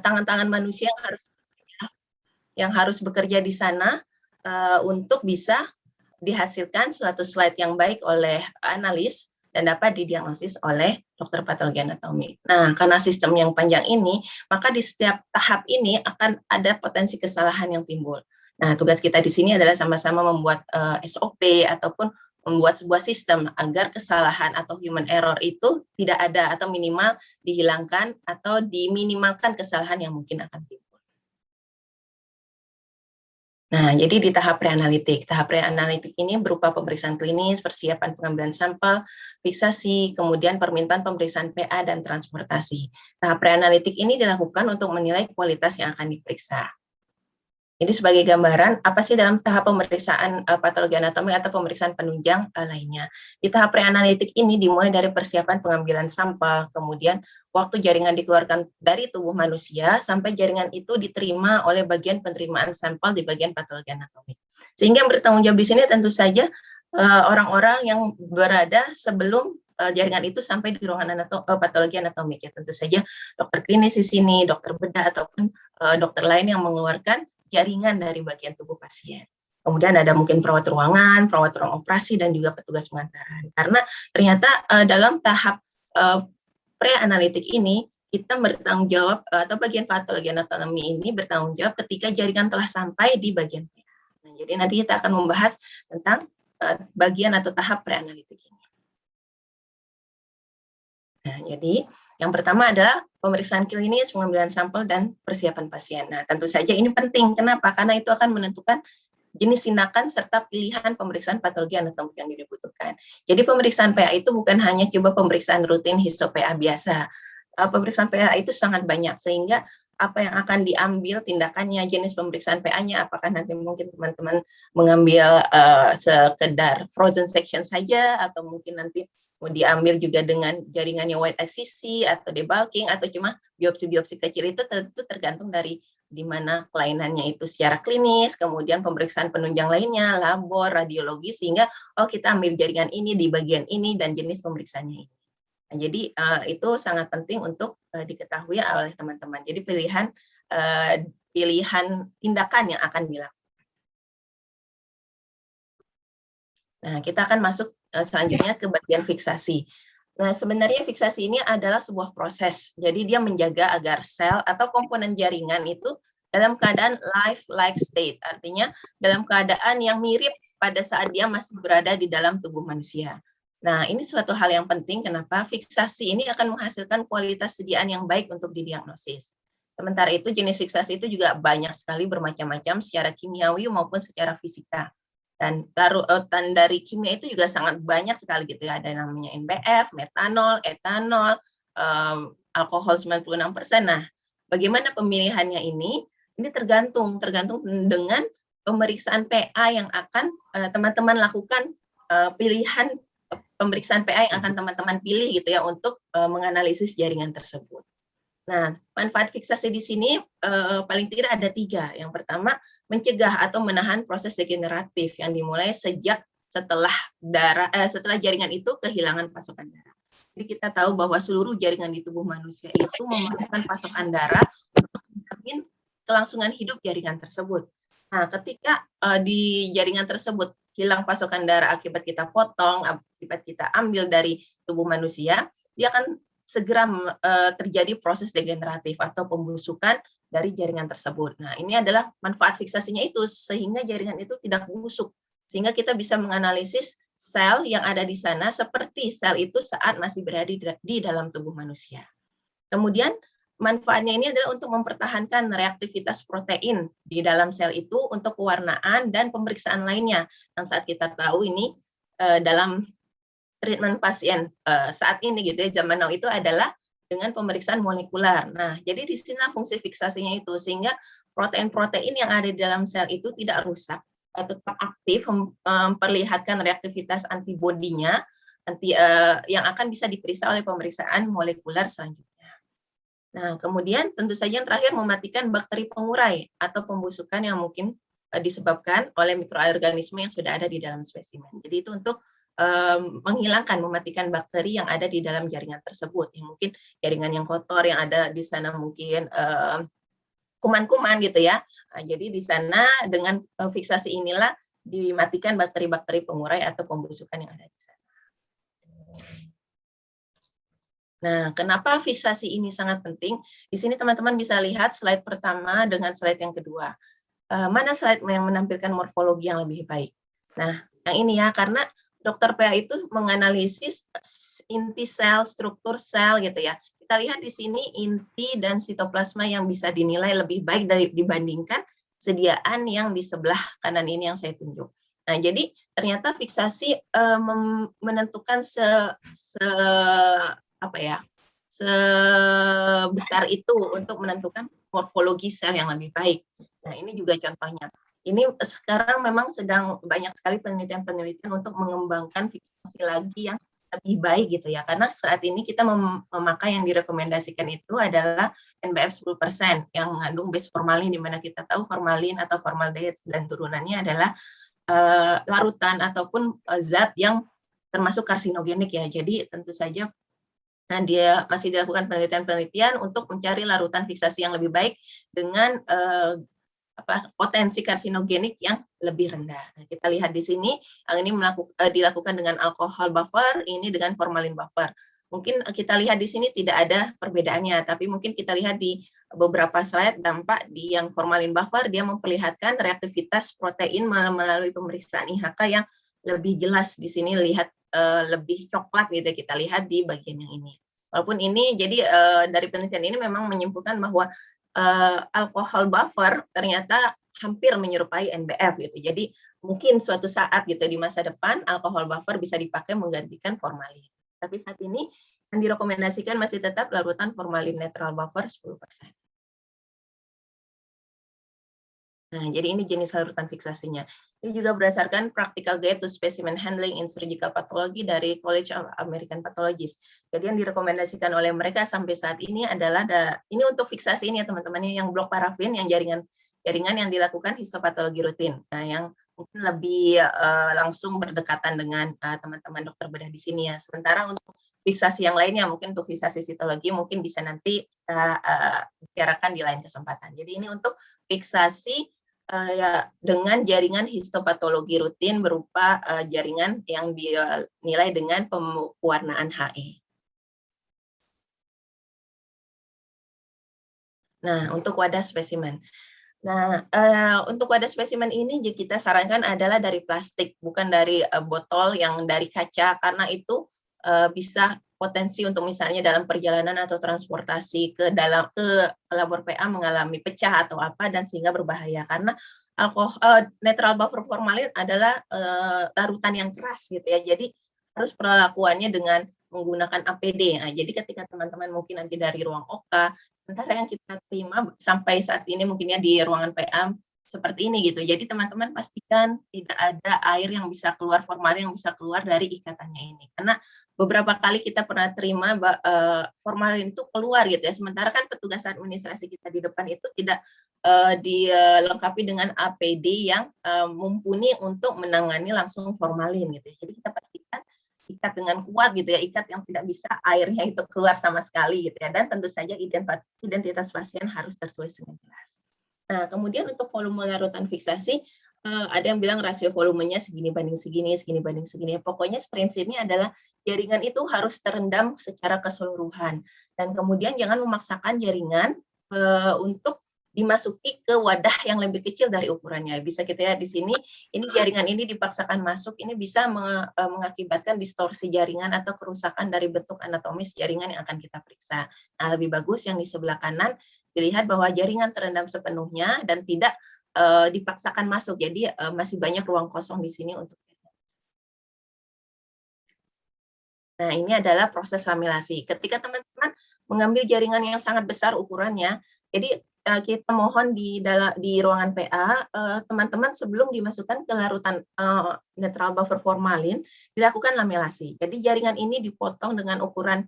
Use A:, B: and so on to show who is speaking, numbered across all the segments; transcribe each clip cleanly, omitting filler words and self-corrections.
A: tangan-tangan manusia yang harus bekerja di sana untuk bisa dihasilkan suatu slide yang baik oleh analis dan dapat didiagnosis oleh dokter patologi anatomi. Nah, karena sistem yang panjang ini, maka di setiap tahap ini akan ada potensi kesalahan yang timbul. Nah, tugas kita di sini adalah sama-sama membuat SOP ataupun membuat sebuah sistem agar kesalahan atau human error itu tidak ada atau minimal dihilangkan atau diminimalkan kesalahan yang mungkin akan timbul. Nah, jadi di tahap preanalitik. Tahap preanalitik ini berupa pemeriksaan klinis, persiapan pengambilan sampel, fiksasi, kemudian permintaan pemeriksaan PA dan transportasi. Tahap preanalitik ini dilakukan untuk menilai kualitas yang akan diperiksa. Jadi sebagai gambaran, apa sih dalam tahap pemeriksaan patologi anatomi atau pemeriksaan penunjang lainnya. Di tahap preanalitik ini dimulai dari persiapan pengambilan sampel, kemudian waktu jaringan dikeluarkan dari tubuh manusia sampai jaringan itu diterima oleh bagian penerimaan sampel di bagian patologi anatomi. Sehingga yang bertanggung jawab di sini tentu saja orang-orang yang berada sebelum jaringan itu sampai di ruangan patologi anatomik, ya tentu saja dokter klinis di sini, dokter bedah ataupun dokter lain yang mengeluarkan jaringan dari bagian tubuh pasien. Kemudian ada mungkin perawat ruangan, perawat ruang operasi, dan juga petugas pengantaran. Karena ternyata dalam tahap pre-analitik ini, kita bertanggung jawab, atau bagian patologi anatomi ini bertanggung jawab ketika jaringan telah sampai di bagian PA. Nah, jadi nanti kita akan membahas tentang bagian atau tahap pre-analitik ini. Nah, jadi yang pertama adalah pemeriksaan klinis, pengambilan sampel, dan persiapan pasien. Nah, tentu saja ini penting. Kenapa? Karena itu akan menentukan jenis tindakan serta pilihan pemeriksaan patologi anatomik yang dibutuhkan. Jadi pemeriksaan PA itu bukan hanya coba pemeriksaan rutin histo PA biasa. Pemeriksaan PA itu sangat banyak, sehingga apa yang akan diambil tindakannya, jenis pemeriksaan PA-nya, apakah nanti mungkin teman-teman mengambil sekedar frozen section saja, atau mungkin nanti mau diambil juga dengan jaringannya wide XCC atau debulking atau cuma biopsi-biopsi kecil, itu tentu tergantung dari di mana kelainannya itu secara klinis, kemudian pemeriksaan penunjang lainnya, labor, radiologi, sehingga kita ambil jaringan ini di bagian ini dan jenis pemeriksaannya ini. Nah, jadi itu sangat penting untuk diketahui oleh teman-teman. Jadi pilihan tindakan yang akan dilakukan. Nah, kita akan masuk selanjutnya ke bagian fiksasi. Nah, sebenarnya fiksasi ini adalah sebuah proses. Jadi dia menjaga agar sel atau komponen jaringan itu dalam keadaan life-like state. Artinya dalam keadaan yang mirip pada saat dia masih berada di dalam tubuh manusia. Nah, ini suatu hal yang penting. Kenapa? Fiksasi ini akan menghasilkan kualitas sediaan yang baik untuk didiagnosis. Sementara itu jenis fiksasi itu juga banyak sekali, bermacam-macam secara kimiawi maupun secara fisika. Dan larutan dari kimia itu juga sangat banyak sekali gitu ya. Ada namanya NBF, metanol, etanol, alkohol 96%. Nah, bagaimana pemilihannya ini? Ini tergantung dengan pemeriksaan PA yang akan teman-teman lakukan, pilihan pemeriksaan PA yang akan teman-teman pilih gitu ya untuk menganalisis jaringan tersebut. Nah, manfaat fiksasi di sini paling tidak ada 3. Yang pertama, mencegah atau menahan proses degeneratif yang dimulai sejak setelah jaringan itu kehilangan pasokan darah. Jadi kita tahu bahwa seluruh jaringan di tubuh manusia itu memerlukan pasokan darah untuk menjamin kelangsungan hidup jaringan tersebut. Nah, ketika di jaringan tersebut hilang pasokan darah akibat kita potong, akibat kita ambil dari tubuh manusia, dia akan segera terjadi proses degeneratif atau pembusukan dari jaringan tersebut. Nah, ini adalah manfaat fiksasinya itu, sehingga jaringan itu tidak busuk, sehingga kita bisa menganalisis sel yang ada di sana seperti sel itu saat masih berada di dalam tubuh manusia. Kemudian manfaatnya ini adalah untuk mempertahankan reaktivitas protein di dalam sel itu untuk pewarnaan dan pemeriksaan lainnya. Dan saat kita tahu ini dalam treatment pasien saat ini gitu ya, zaman now itu adalah dengan pemeriksaan molekular. Nah, jadi di sini fungsi fiksasinya itu, sehingga protein-protein yang ada di dalam sel itu tidak rusak, tetap aktif, memperlihatkan reaktivitas antibodinya yang akan bisa diperiksa oleh pemeriksaan molekular selanjutnya. Nah, kemudian tentu saja yang terakhir mematikan bakteri pengurai atau pembusukan yang mungkin disebabkan oleh mikroorganisme yang sudah ada di dalam spesimen. Jadi itu untuk menghilangkan, mematikan bakteri yang ada di dalam jaringan tersebut. Yang mungkin jaringan yang kotor yang ada di sana mungkin kuman-kuman gitu ya. Jadi di sana dengan fiksasi inilah dimatikan bakteri-bakteri pengurai atau pembusukan yang ada di sana. Nah, kenapa fiksasi ini sangat penting? Di sini teman-teman bisa lihat slide pertama dengan slide yang kedua. Mana slide yang menampilkan morfologi yang lebih baik? Nah, yang ini ya, karena dokter PA itu menganalisis inti sel, struktur sel gitu ya. Kita lihat di sini inti dan sitoplasma yang bisa dinilai lebih baik dibandingkan sediaan yang di sebelah kanan ini yang saya tunjuk. Nah, jadi ternyata fiksasi menentukan sebesar itu untuk menentukan morfologi sel yang lebih baik. Nah, ini juga contohnya. Ini sekarang memang sedang banyak sekali penelitian-penelitian untuk mengembangkan fiksasi lagi yang lebih baik gitu ya. Karena saat ini kita memakai yang direkomendasikan itu adalah NBF 10% yang mengandung base formalin, di mana kita tahu formalin atau formaldehyde dan turunannya adalah larutan ataupun zat yang termasuk karsinogenik ya. Jadi tentu saja dia masih dilakukan penelitian-penelitian untuk mencari larutan fiksasi yang lebih baik dengan potensi karsinogenik yang lebih rendah. Nah, kita lihat di sini, yang ini dilakukan dengan alkohol buffer, ini dengan formalin buffer. Mungkin kita lihat di sini tidak ada perbedaannya, tapi mungkin kita lihat di beberapa slide dampak di yang formalin buffer, dia memperlihatkan reaktivitas protein melalui pemeriksaan IHK yang lebih jelas. Di sini lihat lebih coklat gitu, kita lihat di bagian yang ini. Walaupun ini jadi dari penelitian ini memang menyimpulkan bahwa alkohol buffer ternyata hampir menyerupai NBF gitu. Jadi mungkin suatu saat gitu di masa depan alkohol buffer bisa dipakai menggantikan formalin. Tapi saat ini yang direkomendasikan masih tetap larutan formalin netral buffer 10%. Nah, jadi ini jenis larutan fiksasinya. Ini juga berdasarkan Practical Guide to Specimen Handling in Surgical Pathology dari College of American Pathologists. Jadi yang direkomendasikan oleh mereka sampai saat ini adalah ini untuk fiksasi ini ya teman-teman, yang blok parafin, yang jaringan yang dilakukan histopatologi rutin. Nah, yang mungkin lebih langsung berdekatan dengan teman-teman dokter bedah di sini ya. Sementara untuk fiksasi yang lainnya, mungkin untuk fiksasi sitologi mungkin bisa nanti kita bicarakan di lain kesempatan. Jadi ini untuk fiksasi ya, dengan jaringan histopatologi rutin berupa jaringan yang dinilai dengan pewarnaan HE. Nah, untuk wadah spesimen. Nah, untuk wadah spesimen ini kita sarankan adalah dari plastik, bukan dari botol yang dari kaca, karena itu bisa potensi untuk misalnya dalam perjalanan atau transportasi ke labor PA mengalami pecah atau apa dan sehingga berbahaya karena netral buffer formalin adalah larutan yang keras gitu ya. Jadi harus perlakuannya dengan menggunakan APD. Nah, jadi ketika teman-teman mungkin nanti dari ruang OK, sementara yang kita terima sampai saat ini mungkinnya di ruangan PA seperti ini gitu. Jadi teman-teman pastikan tidak ada air yang bisa keluar, formalin yang bisa keluar dari ikatannya ini. Karena beberapa kali kita pernah terima formalin itu keluar gitu ya. Sementara kan petugas administrasi kita di depan itu tidak dilengkapi dengan APD yang mumpuni untuk menangani langsung formalin gitu. Jadi kita pastikan ikat dengan kuat gitu ya, ikat yang tidak bisa airnya itu keluar sama sekali gitu ya. Dan tentu saja identitas pasien harus tertulis dengan jelas. Nah, kemudian untuk volume larutan fiksasi, ada yang bilang rasio volumenya segini banding segini, segini banding segini. Pokoknya prinsipnya adalah jaringan itu harus terendam secara keseluruhan. Dan kemudian jangan memaksakan jaringan untuk dimasuki ke wadah yang lebih kecil dari ukurannya. Bisa kita lihat di sini, ini jaringan ini dipaksakan masuk, ini bisa mengakibatkan distorsi jaringan atau kerusakan dari bentuk anatomis jaringan yang akan kita periksa. Nah, lebih bagus yang di sebelah kanan dilihat bahwa jaringan terendam sepenuhnya dan tidak dipaksakan masuk. Jadi masih banyak ruang kosong di sini untuk. Nah, ini adalah proses lamilasi. Ketika teman-teman mengambil jaringan yang sangat besar ukurannya, jadi kita mohon di ruangan PA, teman-teman sebelum dimasukkan ke larutan netral buffer formalin, dilakukan lamilasi. Jadi jaringan ini dipotong dengan ukuran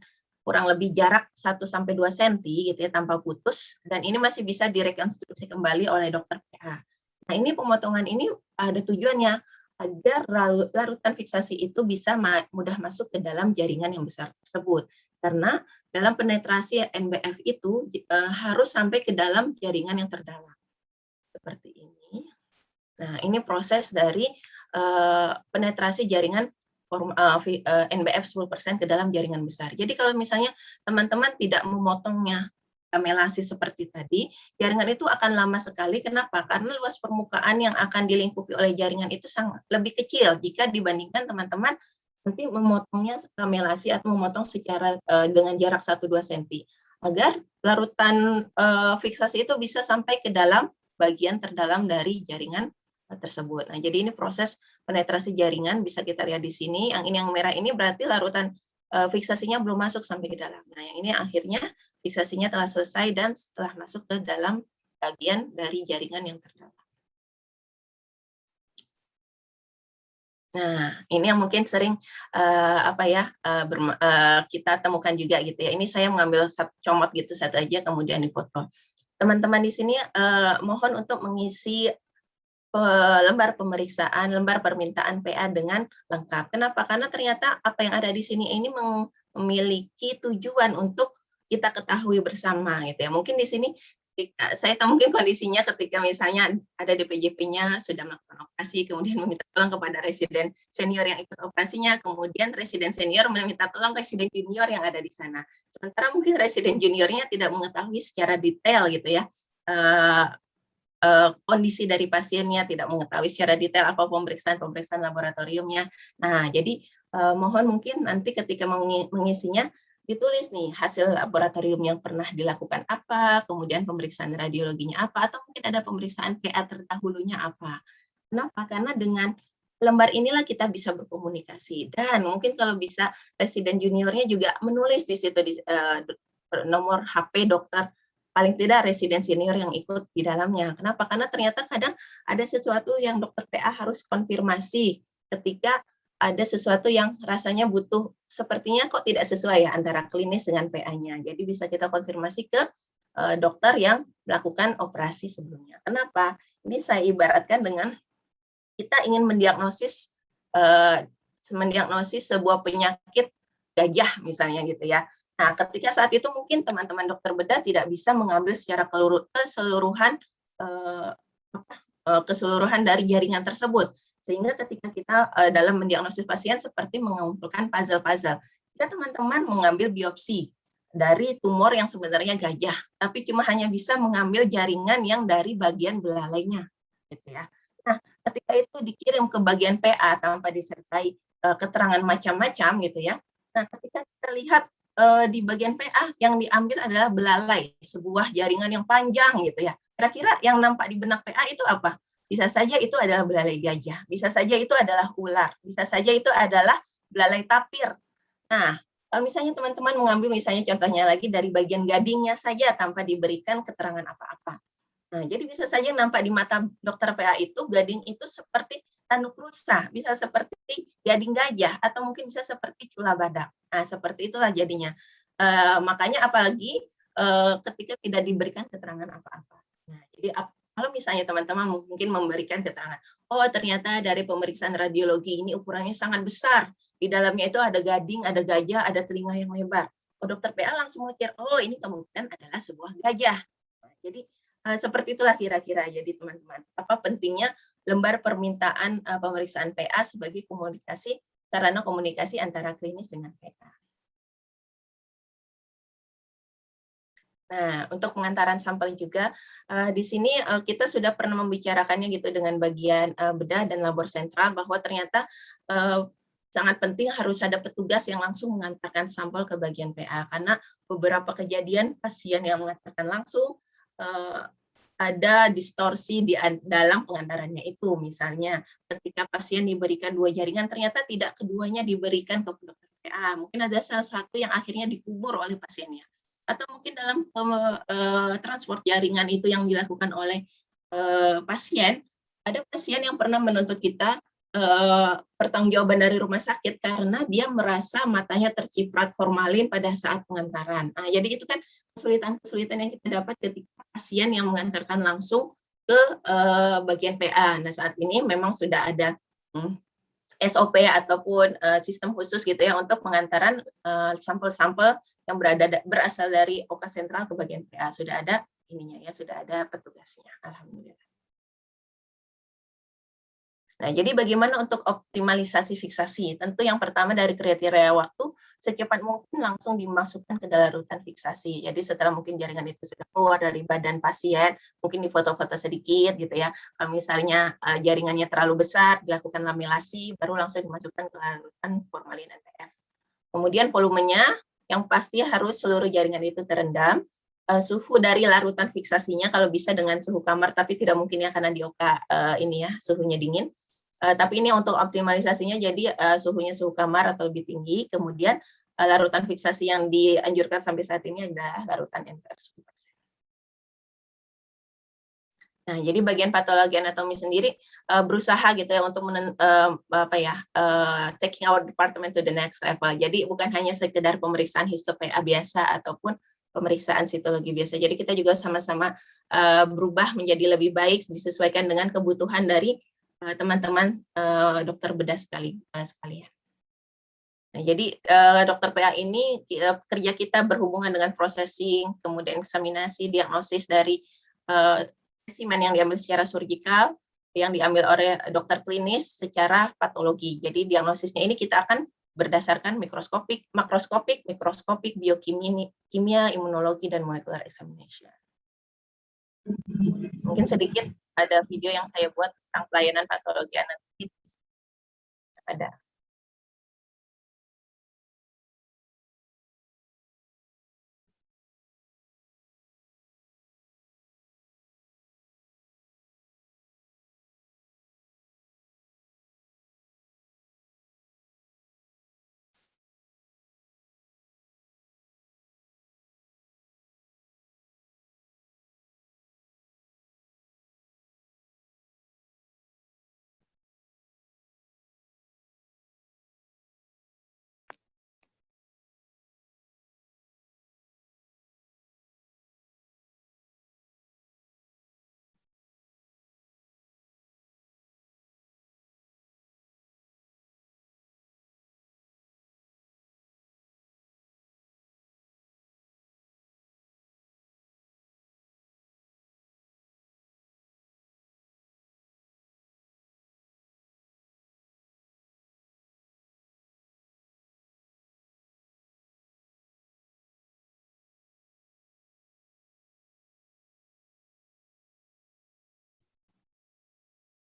A: kurang lebih jarak 1-2 cm gitu ya, tanpa putus, dan ini masih bisa direkonstruksi kembali oleh dokter PA. Nah, ini pemotongan ini ada tujuannya agar larutan fiksasi itu bisa mudah masuk ke dalam jaringan yang besar tersebut. Karena dalam penetrasi NBF itu harus sampai ke dalam jaringan yang terdalam. Seperti ini. Nah, ini proses dari penetrasi jaringan NBF 10% ke dalam jaringan besar. Jadi kalau misalnya teman-teman tidak memotongnya lamelasi seperti tadi, jaringan itu akan lama sekali. Kenapa? Karena luas permukaan yang akan dilingkupi oleh jaringan itu sangat lebih kecil jika dibandingkan teman-teman nanti memotongnya lamelasi atau memotong secara dengan jarak 1-2 cm. Agar larutan fiksasi itu bisa sampai ke dalam bagian terdalam dari jaringan tersebut. Nah, jadi ini proses penetrasi jaringan bisa kita lihat di sini. Yang ini yang merah ini berarti larutan fiksasinya belum masuk sampai ke dalam. Nah, yang ini akhirnya fiksasinya telah selesai dan setelah masuk ke dalam bagian dari jaringan yang terdalam. Nah, ini yang mungkin sering kita temukan juga gitu ya. Ini saya mengambil comot gitu satu aja kemudian difoto. Teman-teman di sini mohon untuk mengisi lembar pemeriksaan, lembar permintaan PA dengan lengkap. Kenapa? Karena ternyata apa yang ada di sini ini memiliki tujuan untuk kita ketahui bersama gitu ya. Mungkin di sini saya tahu mungkin kondisinya ketika misalnya ada DPJP-nya sudah melakukan operasi, kemudian meminta tolong kepada residen senior yang ikut operasinya, kemudian residen senior meminta tolong residen junior yang ada di sana. Sementara mungkin residen juniornya tidak mengetahui secara detail gitu ya, kondisi dari pasiennya, tidak mengetahui secara detail apa pemeriksaan laboratoriumnya. Nah, jadi mohon mungkin nanti ketika mengisinya ditulis nih hasil laboratorium yang pernah dilakukan apa, kemudian pemeriksaan radiologinya apa, atau mungkin ada pemeriksaan PA terdahulunya apa. Kenapa? Karena dengan lembar inilah kita bisa berkomunikasi, dan mungkin kalau bisa residen juniornya juga menulis di situ nomor HP dokter, paling tidak residen senior yang ikut di dalamnya. Kenapa? Karena ternyata kadang ada sesuatu yang dokter PA harus konfirmasi ketika ada sesuatu yang rasanya butuh, sepertinya kok tidak sesuai ya antara klinis dengan PA-nya. Jadi bisa kita konfirmasi ke dokter yang melakukan operasi sebelumnya. Kenapa? Ini saya ibaratkan dengan kita ingin mendiagnosis sebuah penyakit gajah misalnya gitu ya. Nah, ketika saat itu mungkin teman-teman dokter bedah tidak bisa mengambil secara keseluruhan dari jaringan tersebut. Sehingga ketika kita dalam mendiagnosis pasien seperti mengumpulkan puzzle-puzzle. Jika teman-teman mengambil biopsi dari tumor yang sebenarnya gajah, tapi cuma hanya bisa mengambil jaringan yang dari bagian belalainya, gitu ya. Nah, ketika itu dikirim ke bagian PA tanpa disertai keterangan macam-macam, gitu ya. Nah, ketika kita lihat di bagian PA yang diambil adalah belalai, sebuah jaringan yang panjang, gitu ya. Kira-kira yang nampak di benak PA itu apa? Bisa saja itu adalah belalai gajah, bisa saja itu adalah ular, bisa saja itu adalah belalai tapir. Nah, kalau misalnya teman-teman mengambil misalnya contohnya lagi dari bagian gadingnya saja tanpa diberikan keterangan apa-apa. Nah, jadi bisa saja nampak di mata dokter PA itu gading itu seperti tanduk rusa, bisa seperti gading gajah, atau mungkin bisa seperti cula badak. Nah, seperti itulah jadinya. Makanya apalagi ketika tidak diberikan keterangan apa-apa. Nah, jadi kalau misalnya teman-teman mungkin memberikan keterangan, oh ternyata dari pemeriksaan radiologi ini ukurannya sangat besar, di dalamnya itu ada gading, ada gajah, ada telinga yang lebar. Oh, dokter PA langsung mikir, oh ini kemungkinan adalah sebuah gajah. Nah, jadi seperti itulah kira-kira jadi teman-teman. Apa pentingnya lembar permintaan pemeriksaan PA sebagai sarana komunikasi antara klinis dengan PA. Nah, untuk pengantaran sampel juga di sini kita sudah pernah membicarakannya gitu dengan bagian bedah dan labor sentral bahwa ternyata sangat penting harus ada petugas yang langsung mengantarkan sampel ke bagian PA, karena beberapa kejadian pasien yang mengantarkan langsung ada distorsi di dalam pengantarannya itu. Misalnya ketika pasien diberikan 2 jaringan, ternyata tidak keduanya diberikan ke dokter PA. Mungkin ada salah satu yang akhirnya dikubur oleh pasiennya. Atau mungkin dalam transport jaringan itu yang dilakukan oleh pasien, ada pasien yang pernah menuntut kita pertanggungjawaban dari rumah sakit karena dia merasa matanya terciprat formalin pada saat pengantaran. Nah, jadi itu kan kesulitan-kesulitan yang kita dapat ketika pasien yang mengantarkan langsung ke bagian PA. Nah, saat ini memang sudah ada SOP ataupun sistem khusus gitu ya untuk pengantaran sampel-sampel yang berasal dari OK sentral ke bagian PA. Sudah ada ininya ya, sudah ada petugasnya. Alhamdulillah. Nah, jadi bagaimana untuk optimalisasi fiksasi? Tentu yang pertama dari kriteria waktu, secepat mungkin langsung dimasukkan ke darutan fiksasi. Jadi setelah mungkin jaringan itu sudah keluar dari badan pasien, mungkin difoto-foto sedikit gitu ya. Kalau misalnya jaringannya terlalu besar, dilakukan lamilasi, baru langsung dimasukkan ke larutan formalin NPF. Kemudian volumenya, yang pasti harus seluruh jaringan itu terendam. Suhu dari larutan fiksasinya kalau bisa dengan suhu kamar, tapi tidak mungkin ya karena di OK ini ya suhunya dingin. Tapi ini untuk optimalisasinya jadi suhunya suhu kamar atau lebih tinggi, kemudian larutan fiksasi yang dianjurkan sampai saat ini adalah larutan NPF 10%. Nah, jadi bagian patologi anatomi sendiri berusaha gitu ya untuk taking our department to the next level. Jadi bukan hanya sekedar pemeriksaan histo-PA biasa ataupun pemeriksaan sitologi biasa. Jadi kita juga sama-sama berubah menjadi lebih baik disesuaikan dengan kebutuhan dari teman-teman dokter bedah sekalian. Nah, jadi dokter PA ini kerja kita berhubungan dengan processing, kemudian eksaminasi, diagnosis dari spesimen yang diambil secara surgikal, yang diambil oleh dokter klinis secara patologi. Jadi diagnosisnya ini kita akan berdasarkan mikroskopik, mikroskopik, biokimia, imunologi, dan molecular examination. Mungkin sedikit ada video yang saya buat tentang pelayanan patologi anatomi. Ada.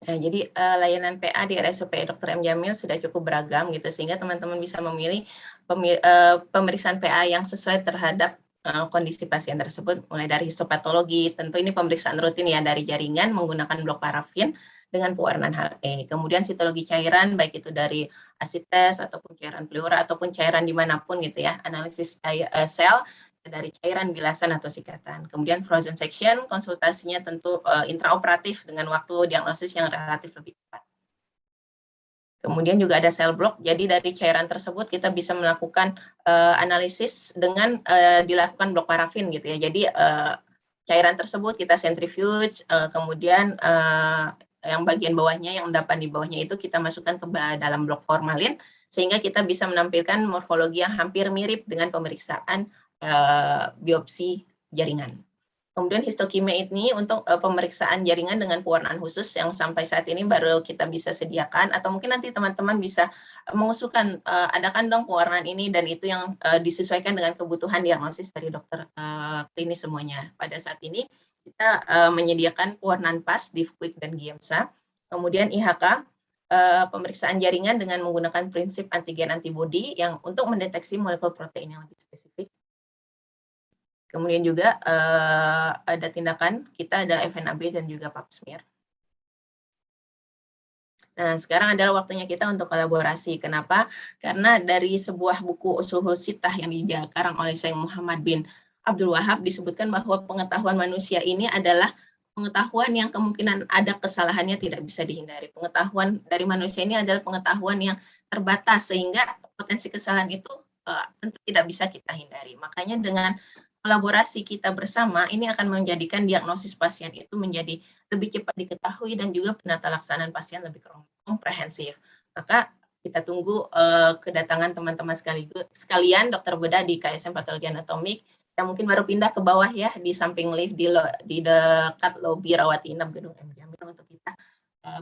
A: Nah, jadi layanan PA di RSUP Dr. M. Jamil sudah cukup beragam gitu sehingga teman-teman bisa memilih pemeriksaan PA yang sesuai terhadap kondisi pasien tersebut, mulai dari histopatologi, tentu ini pemeriksaan rutin ya dari jaringan menggunakan blok parafin dengan pewarnaan HE. Kemudian sitologi cairan baik itu dari acid test ataupun cairan pleura ataupun cairan dimanapun gitu ya, analisis sel dari cairan, bilasan, atau sikatan. Kemudian frozen section, konsultasinya tentu intraoperatif dengan waktu diagnosis yang relatif lebih cepat. Kemudian juga ada cell block, jadi dari cairan tersebut kita bisa melakukan analisis dengan dilakukan blok parafin gitu ya. Jadi cairan tersebut kita centrifuge, kemudian yang bagian bawahnya, yang endapan di bawahnya itu kita masukkan ke dalam blok formalin, sehingga kita bisa menampilkan morfologi yang hampir mirip dengan pemeriksaan biopsi jaringan. Kemudian histokimia ini untuk pemeriksaan jaringan dengan pewarnaan khusus yang sampai saat ini baru kita bisa sediakan, atau mungkin nanti teman-teman bisa mengusulkan adakan dong pewarnaan ini, dan itu yang disesuaikan dengan kebutuhan diagnosis dari dokter klinis semuanya. Pada saat ini kita menyediakan pewarnaan PAS, DIFQuick, dan GIEMSA. Kemudian IHK, pemeriksaan jaringan dengan menggunakan prinsip antigen antibody yang untuk mendeteksi molekul protein yang lebih spesifik. Kemudian juga ada tindakan kita adalah FNAB dan juga pap smear. Nah, sekarang adalah waktunya kita untuk kolaborasi. Kenapa? Karena dari sebuah buku Ushul Sittah yang dikarang oleh Syekh Muhammad bin Abdul Wahab disebutkan bahwa pengetahuan manusia ini adalah pengetahuan yang kemungkinan ada kesalahannya tidak bisa dihindari. Pengetahuan dari manusia ini adalah pengetahuan yang terbatas sehingga potensi kesalahan itu tentu tidak bisa kita hindari. Makanya dengan kolaborasi kita bersama ini akan menjadikan diagnosis pasien itu menjadi lebih cepat diketahui dan juga penata laksanaan pasien lebih komprehensif. Maka kita tunggu kedatangan teman-teman sekalian dokter bedah di KSM Patologi Anatomik yang mungkin baru pindah ke bawah ya, di samping lift di dekat lobi rawat inap gedung M Jamil, untuk kita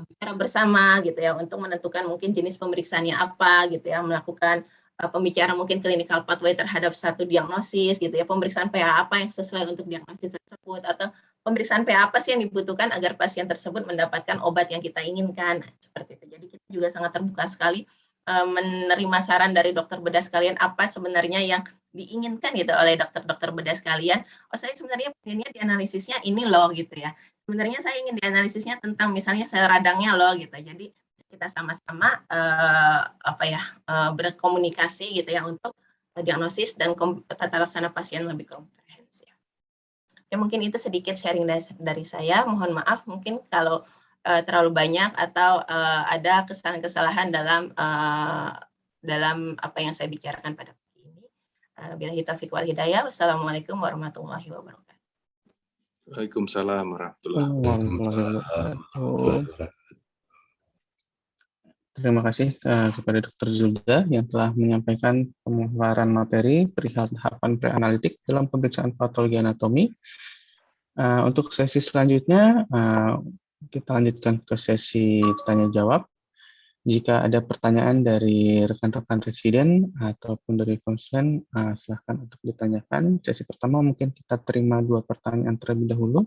A: bicara bersama gitu ya, untuk menentukan mungkin jenis pemeriksaannya apa gitu ya, melakukan pembicaraan mungkin clinical pathway terhadap satu diagnosis gitu ya, pemeriksaan PA apa yang sesuai untuk diagnosis tersebut, atau pemeriksaan PA apa sih yang dibutuhkan agar pasien tersebut mendapatkan obat yang kita inginkan. Nah, seperti itu. Jadi kita juga sangat terbuka sekali menerima saran dari dokter bedah sekalian, apa sebenarnya yang diinginkan gitu oleh dokter-dokter bedah sekalian. Oh, saya sebenarnya pengennya dianalisisnya ini loh gitu ya. Sebenarnya saya ingin dianalisisnya tentang misalnya sel radangnya loh gitu. Jadi kita sama-sama berkomunikasi gitu ya, untuk diagnosis dan tata laksana pasien lebih komprehensif. Ya, mungkin itu sedikit sharing dari saya. Mohon maaf mungkin kalau terlalu banyak atau ada kesalahan-kesalahan dalam apa yang saya bicarakan pada pagi ini. Billahi taufiq wal hidayah. Wassalamualaikum warahmatullahi wabarakatuh.
B: Waalaikumsalam warahmatullahi wabarakatuh.
C: Terima kasih kepada Dr. Zulda yang telah menyampaikan pemaparan materi perihal tahapan preanalitik dalam pemeriksaan patologi anatomi. Untuk sesi selanjutnya, kita lanjutkan ke sesi tanya jawab. Jika ada pertanyaan dari rekan-rekan residen ataupun dari konsulen, silakan untuk ditanyakan. Sesi pertama mungkin kita terima 2 pertanyaan terlebih dahulu.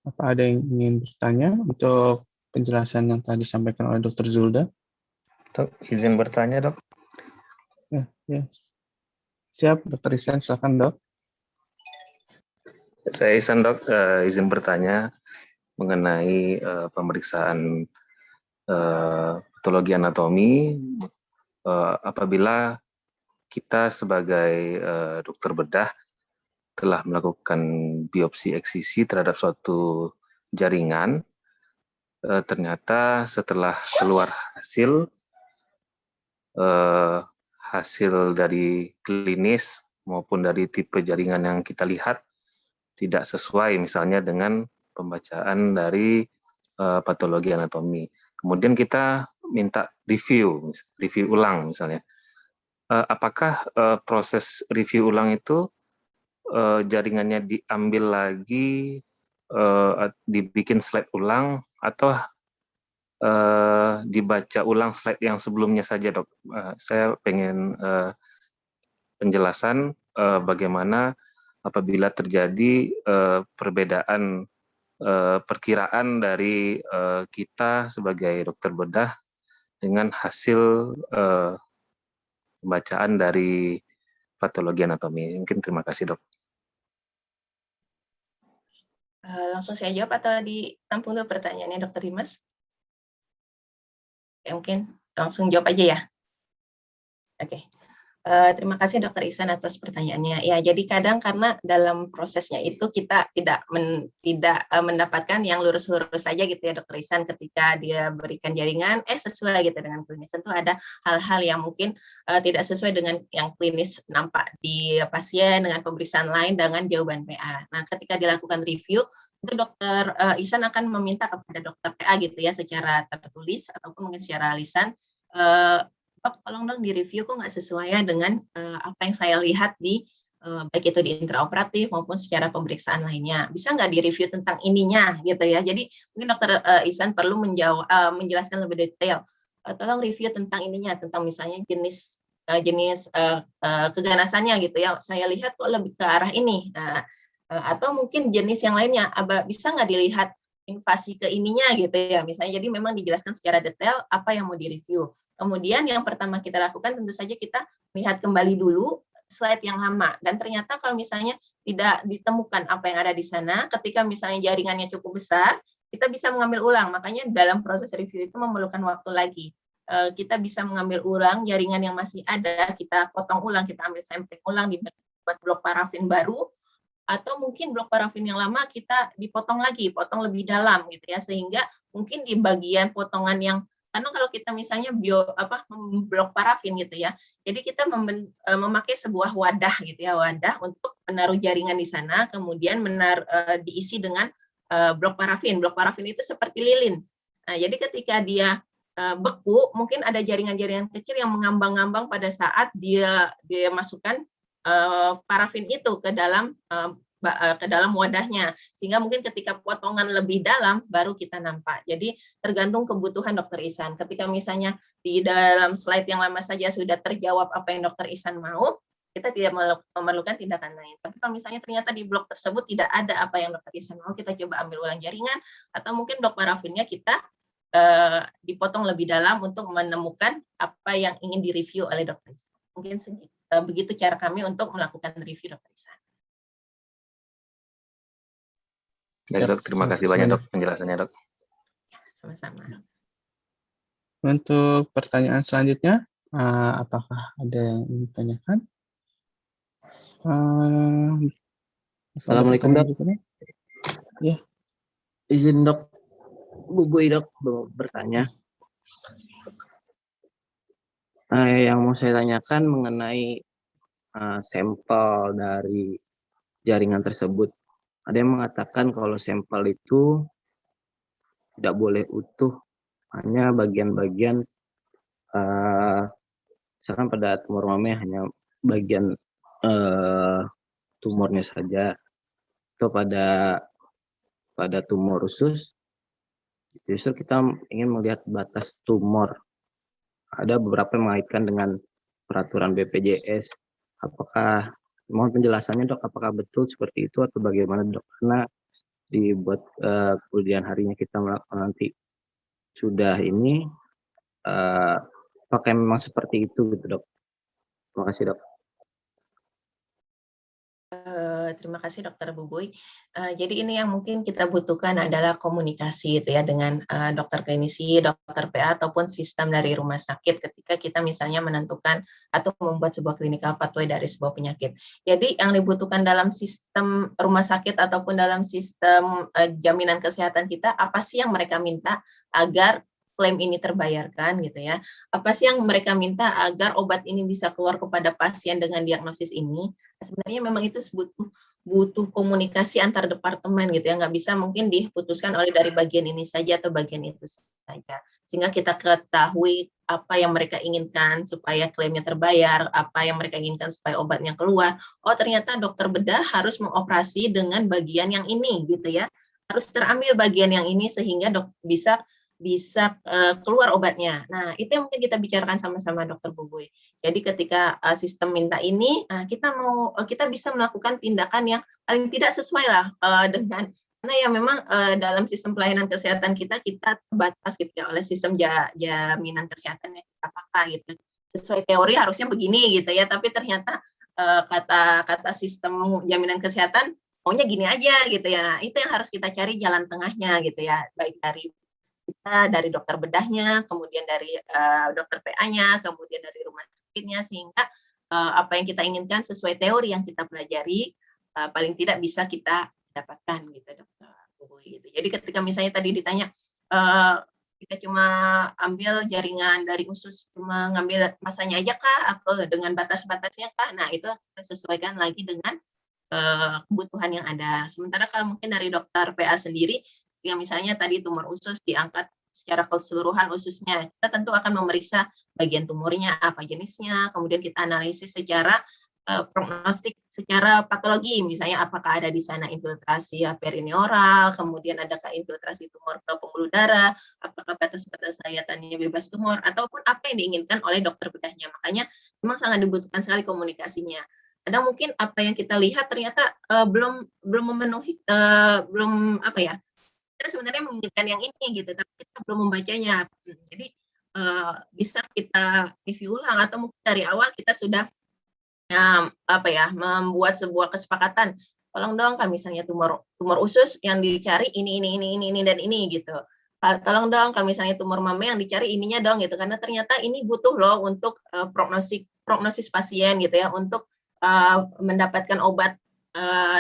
C: Apa ada yang ingin bertanya untuk penjelasan yang tadi disampaikan oleh Dr. Zulda?
D: Dok, izin bertanya, Dok.
C: Ya. Siap, Dr. Ihsan, silakan, Dok.
D: Saya Ihsan, Dok, izin bertanya mengenai pemeriksaan patologi anatomi apabila kita sebagai dokter bedah telah melakukan biopsi eksisi terhadap suatu jaringan, ternyata setelah keluar hasil dari klinis maupun dari tipe jaringan yang kita lihat tidak sesuai misalnya dengan pembacaan dari patologi anatomi. Kemudian kita minta review ulang misalnya. Apakah proses review ulang itu jaringannya diambil lagi, dibikin slide ulang, atau dibaca ulang slide yang sebelumnya saja, Dok? Saya pengen penjelasan bagaimana apabila terjadi perbedaan perkiraan dari kita sebagai dokter bedah dengan hasil pembacaan dari patologi anatomi. Mungkin terima kasih, Dok.
A: Langsung saya jawab atau ditampung dulu pertanyaannya, Dr. Dimas? Ya, mungkin langsung jawab aja ya. Oke. Terima kasih Dr. Ihsan atas pertanyaannya. Ya, jadi kadang karena dalam prosesnya itu kita tidak mendapatkan yang lurus-lurus saja gitu ya Dr. Ihsan, ketika dia berikan jaringan sesuai gitu dengan klinis. Tentu ada hal-hal yang mungkin tidak sesuai dengan yang klinis nampak di pasien dengan pemeriksaan lain dengan jawaban PA. Nah, ketika dilakukan review, itu Dr. Ihsan akan meminta kepada dokter PA gitu ya secara tertulis ataupun mungkin secara lisan, Dok, tolong dong di-review kok nggak sesuai ya dengan apa yang saya lihat di baik itu di intraoperatif maupun secara pemeriksaan lainnya. Bisa nggak di-review tentang ininya gitu ya. Jadi mungkin Dr. Ihsan perlu menjelaskan lebih detail. Tolong review tentang ininya, tentang misalnya jenis keganasannya gitu ya. Saya lihat kok lebih ke arah ini. Nah, atau mungkin jenis yang lainnya. Bisa nggak dilihat invasi ke ininya gitu ya, misalnya. Jadi memang dijelaskan secara detail apa yang mau direview. Kemudian yang pertama kita lakukan tentu saja kita lihat kembali dulu slide yang lama, dan ternyata kalau misalnya tidak ditemukan apa yang ada di sana, ketika misalnya jaringannya cukup besar, kita bisa mengambil ulang. Makanya dalam proses review itu memerlukan waktu lagi. Kita bisa mengambil ulang jaringan yang masih ada, kita potong ulang, kita ambil sampling ulang, dibuat blok parafin baru, atau mungkin blok parafin yang lama kita dipotong lagi, potong lebih dalam gitu ya, sehingga mungkin di bagian potongan yang, karena kalau kita misalnya blok parafin gitu ya, jadi kita memakai sebuah wadah gitu ya, wadah untuk menaruh jaringan di sana, kemudian diisi dengan blok parafin. Blok parafin itu seperti lilin. Nah, jadi ketika dia beku, mungkin ada jaringan-jaringan kecil yang mengambang-ngambang pada saat dia masukkan parafin itu ke dalam wadahnya, sehingga mungkin ketika potongan lebih dalam baru kita nampak. Jadi tergantung kebutuhan Dokter Ihsan. Ketika misalnya di dalam slide yang lama saja sudah terjawab apa yang Dokter Ihsan mau, kita tidak memerlukan tindakan lain. Tapi kalau misalnya ternyata di blok tersebut tidak ada apa yang Dokter Ihsan mau, kita coba ambil ulang jaringan, atau mungkin blok parafinnya kita dipotong lebih dalam untuk menemukan apa yang ingin direview oleh Dokter Ihsan. Mungkin begitu cara kami untuk melakukan review Dokter Ihsan.
D: Ya, Dok, terima kasih banyak Dok penjelasannya, Dok.
A: Sama-sama.
C: Untuk pertanyaan selanjutnya, apakah ada yang ingin ditanyakan?
E: Assalamualaikum, Dok.
C: Ya.
E: Izin Dok, Bu Boy, Dok, bertanya. Yang mau saya tanyakan mengenai sampel dari jaringan tersebut. Ada yang mengatakan kalau sampel itu tidak boleh utuh, hanya bagian-bagian, misalkan pada tumor mame hanya bagian tumornya saja, atau pada tumor usus justru kita ingin melihat batas tumor. Ada beberapa yang mengaitkan dengan peraturan BPJS. Apakah, mohon penjelasannya Dok, apakah betul seperti itu atau bagaimana Dok? Karena dibuat kemudian harinya kita nanti sudah ini, apakah memang seperti itu gitu Dok? Terima kasih Dok.
A: Terima kasih Dokter Bubuy. Jadi ini yang mungkin kita butuhkan adalah komunikasi itu ya dengan dokter klinisi, dokter PA ataupun sistem dari rumah sakit ketika kita misalnya menentukan atau membuat sebuah clinical pathway dari sebuah penyakit. Jadi yang dibutuhkan dalam sistem rumah sakit ataupun dalam sistem jaminan kesehatan kita, apa sih yang mereka minta agar klaim ini terbayarkan gitu ya. Apa sih yang mereka minta agar obat ini bisa keluar kepada pasien dengan diagnosis ini? Sebenarnya memang itu butuh komunikasi antar departemen gitu ya, nggak bisa mungkin diputuskan oleh dari bagian ini saja atau bagian itu saja. Sehingga kita ketahui apa yang mereka inginkan supaya klaimnya terbayar, apa yang mereka inginkan supaya obatnya keluar. Oh ternyata dokter bedah harus mengoperasi dengan bagian yang ini gitu ya. Harus terambil bagian yang ini sehingga bisa keluar obatnya. Nah, itu yang mungkin kita bicarakan sama-sama Dokter Bubuy. Jadi ketika sistem minta ini, kita bisa melakukan tindakan yang paling tidak sesuai lah dengan, karena ya memang dalam sistem pelayanan kesehatan kita terbatas gitu ya oleh sistem jaminan kesehatan yang kita pakai gitu. Sesuai teori harusnya begini gitu ya, tapi ternyata kata sistem jaminan kesehatan maunya gini aja gitu ya. Nah, itu yang harus kita cari jalan tengahnya gitu ya, baik dari dokter bedahnya, kemudian dari dokter PA-nya, kemudian dari rumah sakitnya, sehingga apa yang kita inginkan sesuai teori yang kita pelajari paling tidak bisa kita dapatkan gitu Dokter Bubuy gitu. Jadi ketika misalnya tadi ditanya kita cuma ambil jaringan dari usus, cuma ngambil masanya aja kah atau dengan batas-batasnya kah? Nah, itu kita sesuaikan lagi dengan kebutuhan yang ada. Sementara kalau mungkin dari dokter PA sendiri, yang misalnya tadi tumor usus diangkat secara keseluruhan ususnya, kita tentu akan memeriksa bagian tumornya, apa jenisnya, kemudian kita analisis secara prognostik, secara patologi, misalnya apakah ada di sana infiltrasi perineural, kemudian adakah infiltrasi tumor ke pembuluh darah, apakah batas-batas sayatannya bebas tumor, ataupun apa yang diinginkan oleh dokter bedahnya. Makanya memang sangat dibutuhkan sekali komunikasinya. Ada mungkin apa yang kita lihat ternyata belum memenuhi, belum apa ya, kita sebenarnya menginginkan yang ini gitu, tapi kita belum membacanya. Jadi bisa kita review ulang atau mungkin dari awal kita sudah membuat sebuah kesepakatan. Tolong dong kan misalnya tumor usus yang dicari ini dan ini gitu. Tolong dong kalau misalnya tumor mame yang dicari ininya dong gitu, karena ternyata ini butuh loh untuk prognosis pasien gitu ya, untuk mendapatkan obat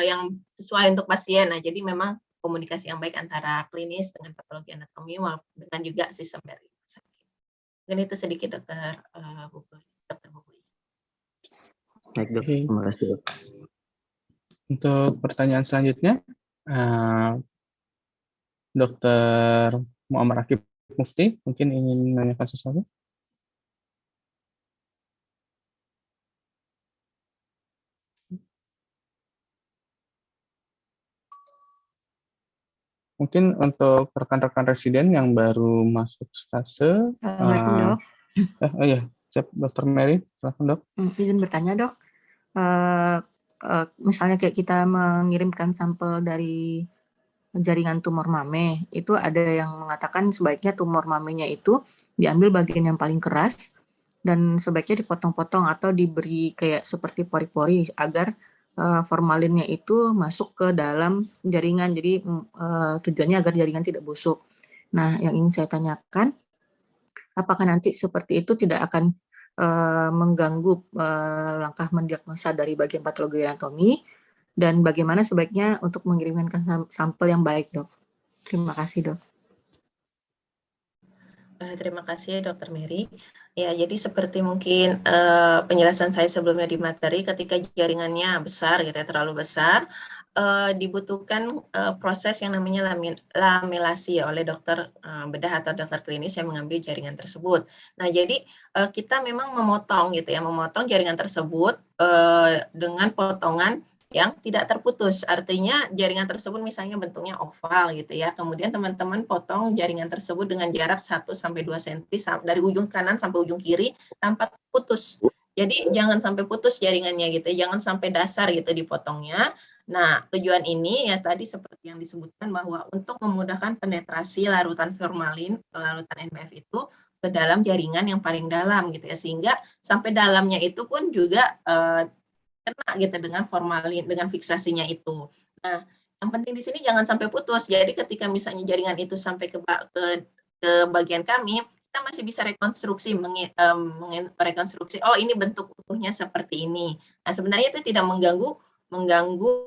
A: yang sesuai untuk pasien. Nah, jadi memang komunikasi yang baik antara klinis dengan patologi anatomi dengan juga sistem dari rumah sakit. Mungkin itu sedikit Dokter Bubuy.
E: Baik Dok, terima kasih Dok.
C: Untuk pertanyaan selanjutnya, Dr. Muhammad Akib Mufti mungkin ingin menanyakan sesuatu. Mungkin untuk rekan-rekan residen yang baru masuk stase.
F: Assalamualaikum, Dok.
C: Iya, siap Dr. Mary, silakan Dok.
F: Izin bertanya, Dok. Misalnya kayak kita mengirimkan sampel dari jaringan tumor mame, itu ada yang mengatakan sebaiknya tumor mamenya itu diambil bagian yang paling keras dan sebaiknya dipotong-potong atau diberi kayak seperti pori-pori agar formalinnya itu masuk ke dalam jaringan. Jadi tujuannya agar jaringan tidak busuk. Nah, yang ingin saya tanyakan, apakah nanti seperti itu tidak akan mengganggu langkah mendiagnosa dari bagian patologi anatomi, dan bagaimana sebaiknya untuk mengirimkan sampel yang baik, Dok? Terima kasih, Dok.
A: Terima kasih, Dr. Mary. Ya, jadi seperti mungkin penjelasan saya sebelumnya di materi, ketika jaringannya besar, gitu ya, terlalu besar, dibutuhkan proses yang namanya lamilasi ya, oleh dokter bedah atau dokter klinis yang mengambil jaringan tersebut. Nah, jadi kita memang memotong gitu ya, memotong jaringan tersebut dengan potongan yang tidak terputus. Artinya jaringan tersebut misalnya bentuknya oval gitu ya. Kemudian teman-teman potong jaringan tersebut dengan jarak 1-2 cm dari ujung kanan sampai ujung kiri tanpa putus. Jadi jangan sampai putus jaringannya gitu, jangan sampai dasar gitu dipotongnya. Nah, tujuan ini ya tadi seperti yang disebutkan bahwa untuk memudahkan penetrasi larutan formalin, larutan NBF itu ke dalam jaringan yang paling dalam gitu ya, sehingga sampai dalamnya itu pun juga kena gitu dengan formalin, dengan fiksasinya itu. Nah, yang penting di sini jangan sampai putus. Jadi ketika misalnya jaringan itu sampai ke bagian kami, kita masih bisa rekonstruksi, rekonstruksi. Oh, ini bentuk utuhnya seperti ini. Nah, sebenarnya itu tidak mengganggu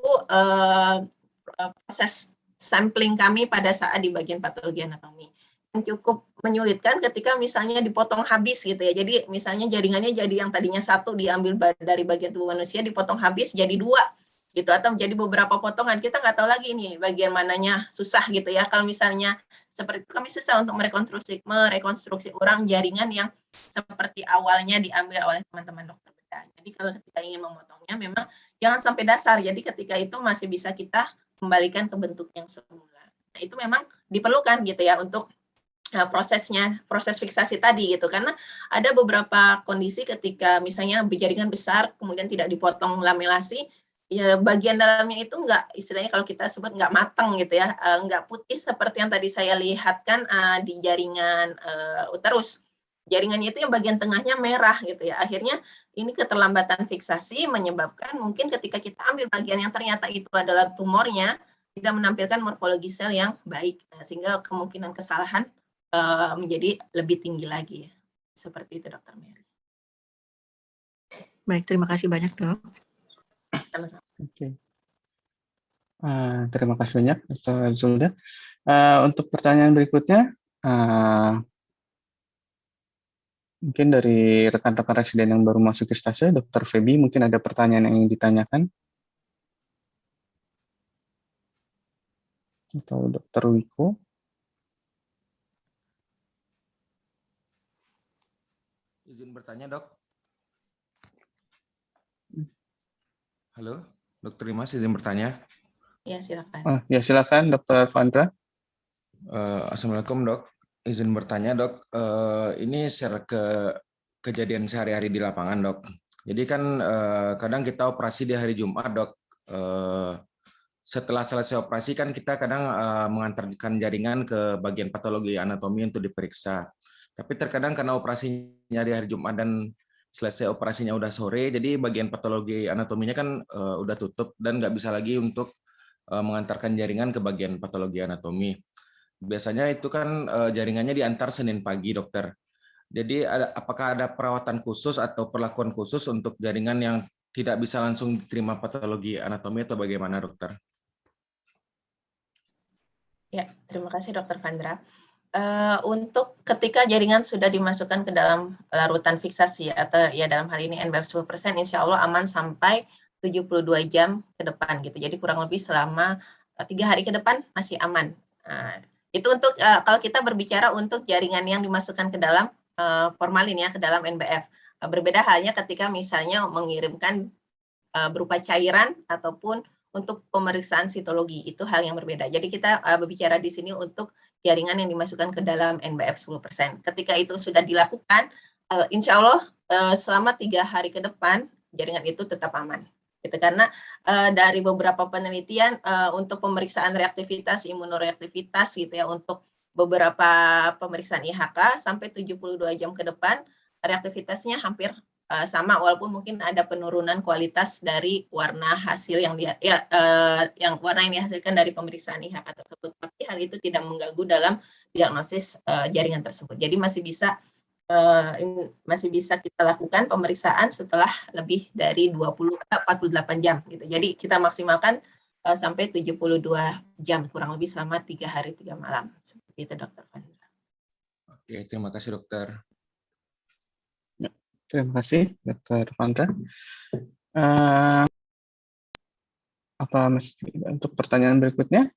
A: proses sampling kami pada saat di bagian patologi anatomi. Yang cukup menyulitkan ketika misalnya dipotong habis gitu ya. Jadi misalnya jaringannya jadi yang tadinya satu diambil dari bagian tubuh manusia, dipotong habis jadi 2 gitu, atau menjadi beberapa potongan. Kita nggak tahu lagi nih bagian mananya, susah gitu ya. Kalau misalnya seperti itu kami susah untuk merekonstruksi ulang jaringan yang seperti awalnya diambil oleh teman-teman dokter bedah. Jadi kalau kita ingin memotongnya memang jangan sampai dasar. Jadi ketika itu masih bisa kita kembalikan ke bentuk yang semula. Nah, itu memang diperlukan gitu ya untuk proses fiksasi tadi gitu, karena ada beberapa kondisi ketika misalnya jaringan besar kemudian tidak dipotong lamelasi, ya bagian dalamnya itu enggak, istilahnya kalau kita sebut enggak matang gitu ya, enggak putih seperti yang tadi saya lihatkan di jaringan uterus. Jaringannya itu yang bagian tengahnya merah gitu ya. Akhirnya ini keterlambatan fiksasi menyebabkan mungkin ketika kita ambil bagian yang ternyata itu adalah tumornya, tidak menampilkan morfologi sel yang baik, sehingga kemungkinan kesalahan menjadi lebih tinggi lagi. Seperti itu, Dr. Mary.
F: Baik, terima kasih banyak, Dok.
C: Oke. Terima kasih banyak, Dr. Zulda. Untuk pertanyaan berikutnya, mungkin dari rekan-rekan residen yang baru masuk ke stase, Dr. Feby, mungkin ada pertanyaan yang ingin ditanyakan? Atau Dr. Wiko?
G: Izin bertanya, Dok. Halo, Dr. Dimas, izin bertanya.
A: Ya, silakan.
C: Ya, silakan, Dr. Vandra.
G: Assalamualaikum, Dok. Izin bertanya, Dok. Ini share ke kejadian sehari-hari di lapangan, Dok. Jadi kan kadang kita operasi di hari Jumat, Dok. Setelah selesai operasi kan kita kadang mengantarkan jaringan ke bagian patologi anatomi untuk diperiksa. Tapi terkadang karena operasinya di hari Jumat dan selesai operasinya udah sore, jadi bagian patologi anatominya kan udah tutup dan nggak bisa lagi untuk mengantarkan jaringan ke bagian patologi anatomi. Biasanya itu kan jaringannya diantar Senin pagi, dokter. Jadi apakah ada perawatan khusus atau perlakuan khusus untuk jaringan yang tidak bisa langsung diterima patologi anatomi atau bagaimana, dokter?
A: Ya, terima kasih, Dr. Vandra. Untuk ketika jaringan sudah dimasukkan ke dalam larutan fiksasi atau ya dalam hal ini NBF 10%, insya Allah aman sampai 72 jam ke depan gitu. Jadi kurang lebih selama 3 hari ke depan masih aman. Itu untuk kalau kita berbicara untuk jaringan yang dimasukkan ke dalam formalin ya, ke dalam NBF. Berbeda halnya ketika misalnya mengirimkan berupa cairan ataupun untuk pemeriksaan sitologi, itu hal yang berbeda. Jadi kita berbicara di sini untuk jaringan yang dimasukkan ke dalam NBF 10%. Ketika itu sudah dilakukan, insya Allah selama 3 hari ke depan jaringan itu tetap aman. Gitu. Karena dari beberapa penelitian untuk pemeriksaan reaktivitas, imunoreaktivitas gitu ya, untuk beberapa pemeriksaan IHK sampai 72 jam ke depan reaktivitasnya hampir sama, walaupun mungkin ada penurunan kualitas dari warna hasil yang yang warna yang dihasilkan dari pemeriksaan IHK tersebut, tapi hal itu tidak mengganggu dalam diagnosis jaringan tersebut. Jadi masih bisa kita lakukan pemeriksaan setelah lebih dari 48 jam gitu. Jadi kita maksimalkan sampai 72 jam, kurang lebih selama 3 hari 3 malam. Seperti itu, Dr. Vandra.
G: Oke, terima kasih, Dokter.
C: Terima kasih, Dr. Vandra. Untuk pertanyaan berikutnya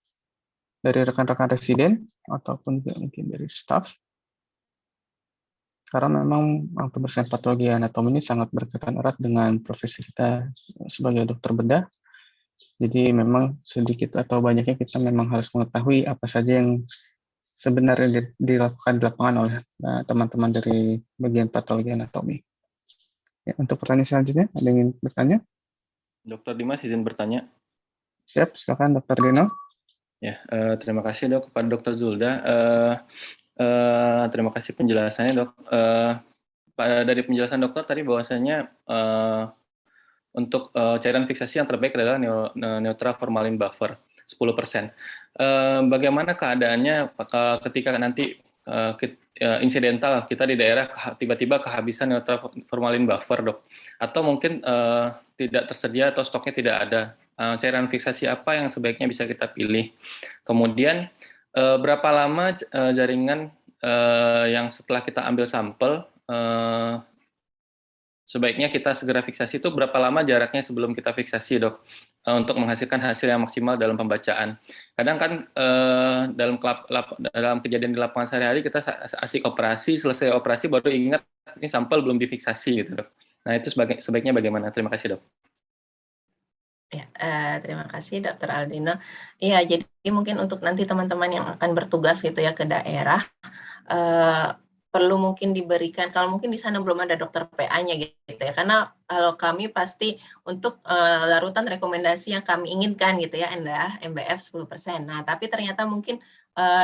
C: dari rekan-rekan residen ataupun mungkin dari staf? Karena memang pemeriksaan patologi anatomi ini sangat berkaitan erat dengan profesi kita sebagai dokter bedah. Jadi memang sedikit atau banyaknya kita memang harus mengetahui apa saja yang sebenarnya dilakukan di lapangan oleh teman-teman dari bagian patologi anatomi. Ya, untuk pertanyaan selanjutnya, ada yang ingin bertanya?
H: Dr. Dimas izin bertanya.
C: Siap, silakan Dr. Dino.
H: Ya, terima kasih Dok kepada Dr. Zulda. Terima kasih penjelasannya Dok. Dari penjelasan dokter tadi bahwasanya untuk cairan fiksasi yang terbaik adalah neutral formalin buffer 10%. Bagaimana keadaannya ketika nanti insidental kita di daerah tiba-tiba kehabisan neutral formalin buffer, Dok? Atau mungkin tidak tersedia atau stoknya tidak ada. Cairan fiksasi apa yang sebaiknya bisa kita pilih? Kemudian berapa lama jaringan yang setelah kita ambil sampel sebaiknya kita segera fiksasi, itu berapa lama jaraknya sebelum kita fiksasi, Dok, untuk menghasilkan hasil yang maksimal dalam pembacaan. Kadang kan dalam kejadian di lapangan sehari-hari kita asik operasi, selesai operasi baru ingat ini sampel belum difiksasi gitu, Dok. Nah, itu sebaiknya bagaimana? Terima kasih, Dok.
A: Ya, terima kasih Dr. Aldino. Iya, jadi mungkin untuk nanti teman-teman yang akan bertugas gitu ya ke daerah, perlu mungkin diberikan, kalau mungkin di sana belum ada dokter PA-nya gitu ya, karena kalau kami pasti untuk larutan rekomendasi yang kami inginkan gitu ya, NBF 10%. Nah, tapi ternyata mungkin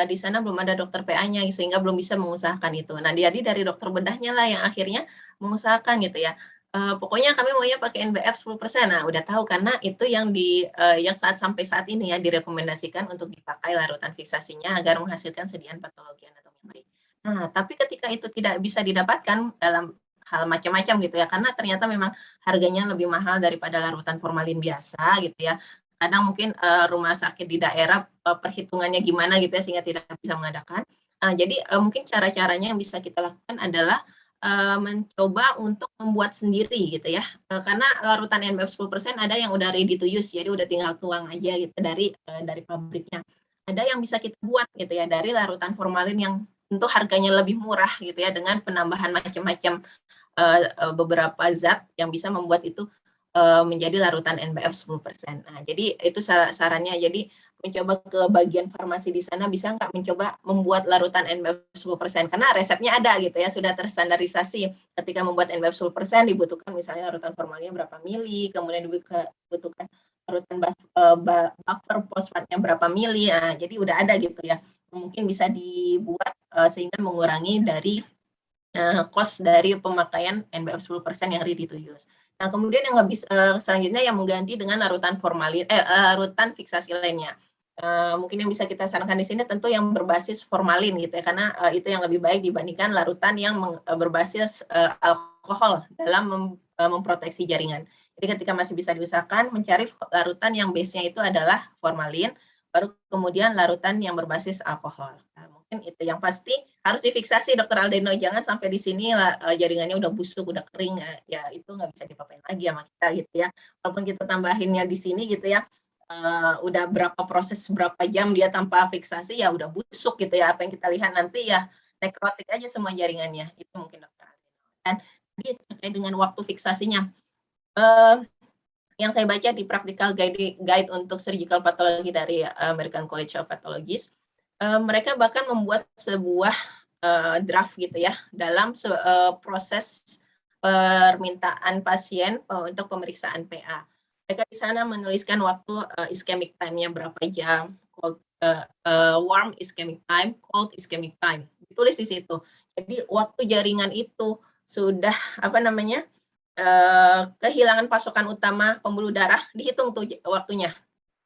A: di sana belum ada dokter PA-nya sehingga belum bisa mengusahakan itu. Nah, jadi dari dokter bedahnya lah yang akhirnya mengusahakan gitu ya. Pokoknya kami maunya pakai NBF 10%. Nah, udah tahu karena itu yang yang sampai saat ini ya direkomendasikan untuk dipakai larutan fiksasinya agar menghasilkan sediaan patologi anatomi yang baik. Nah, tapi ketika itu tidak bisa didapatkan dalam hal macam-macam gitu ya, karena ternyata memang harganya lebih mahal daripada larutan formalin biasa gitu ya. Kadang mungkin rumah sakit di daerah perhitungannya gimana gitu ya sehingga tidak bisa mengadakan. Jadi mungkin cara-caranya yang bisa kita lakukan adalah mencoba untuk membuat sendiri gitu ya, karena larutan NBF 10% ada yang udah ready to use, jadi udah tinggal tuang aja gitu dari pabriknya. Ada yang bisa kita buat gitu ya dari larutan formalin yang tentu harganya lebih murah gitu ya, dengan penambahan macam-macam beberapa zat yang bisa membuat itu menjadi larutan NBF 10%. Nah, jadi itu sarannya. Jadi mencoba ke bagian farmasi di sana bisa nggak mencoba membuat larutan NBF 10%, karena resepnya ada gitu ya, sudah terstandarisasi. Ketika membuat NBF 10% dibutuhkan misalnya larutan formalnya berapa mili, kemudian dibutuhkan larutan buffer fosfatnya berapa mili. Nah, jadi udah ada gitu ya. Mungkin bisa dibuat sehingga mengurangi dari cost dari pemakaian NBF 10% yang ready to use. Nah, kemudian yang selanjutnya yang mengganti dengan larutan formalin, larutan fiksasi lainnya. Mungkin yang bisa kita sarankan di sini tentu yang berbasis formalin gitu ya, karena itu yang lebih baik dibandingkan larutan yang berbasis alkohol dalam memproteksi jaringan. Jadi ketika masih bisa diusahakan mencari larutan yang base-nya itu adalah formalin, baru kemudian larutan yang berbasis alkohol. Nah, mungkin itu yang pasti harus difiksasi, Dr. Aldino, jangan sampai di sini jaringannya udah busuk, udah kering, ya itu nggak bisa dipapain lagi sama kita gitu ya. Walaupun kita tambahinnya di sini gitu ya, udah berapa proses berapa jam dia tanpa fiksasi, ya udah busuk gitu ya. Apa yang kita lihat nanti ya nekrotik aja semua jaringannya. Itu mungkin dokter. Dan terkait dengan waktu fiksasinya, yang saya baca di practical guide untuk surgical pathology dari American College of Pathologists, mereka bahkan membuat sebuah draft gitu ya dalam proses permintaan pasien untuk pemeriksaan PA. Mereka di sana menuliskan waktu ischemic time-nya berapa jam, cold, warm ischemic time, cold ischemic time. Ditulis di situ. Jadi waktu jaringan itu sudah kehilangan pasokan utama pembuluh darah, dihitung tuh waktunya.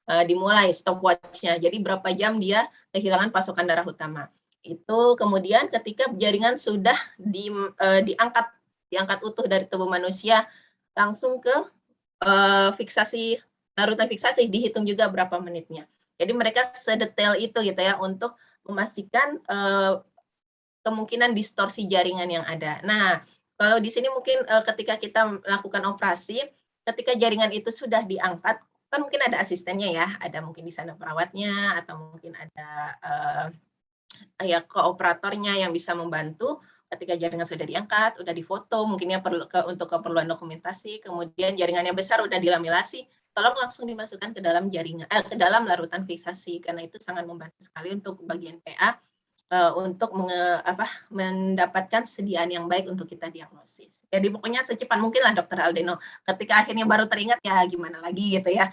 A: Dimulai stopwatch-nya. Jadi berapa jam dia kehilangan pasokan darah utama. Itu kemudian ketika jaringan sudah diangkat utuh dari tubuh manusia, langsung ke fiksasi, larutan fiksasi, dihitung juga berapa menitnya. Jadi mereka sedetail itu gitu ya untuk memastikan kemungkinan distorsi jaringan yang ada. Nah, kalau di sini mungkin ketika kita melakukan operasi, ketika jaringan itu sudah diangkat, kan mungkin ada asistennya ya, ada mungkin di sana perawatnya atau mungkin ada ya kooperatornya yang bisa membantu. Ketika jaringan sudah diangkat, udah difoto, mungkinnya untuk keperluan dokumentasi, kemudian jaringannya besar udah dilamilasi, tolong langsung dimasukkan ke dalam jaringan, ke dalam larutan fiksasi, karena itu sangat membantu sekali untuk bagian PA untuk mendapatkan sediaan yang baik untuk kita diagnosis. Jadi pokoknya secepat mungkin lah Dokter Aldeno. Ketika akhirnya baru teringat ya gimana lagi gitu ya,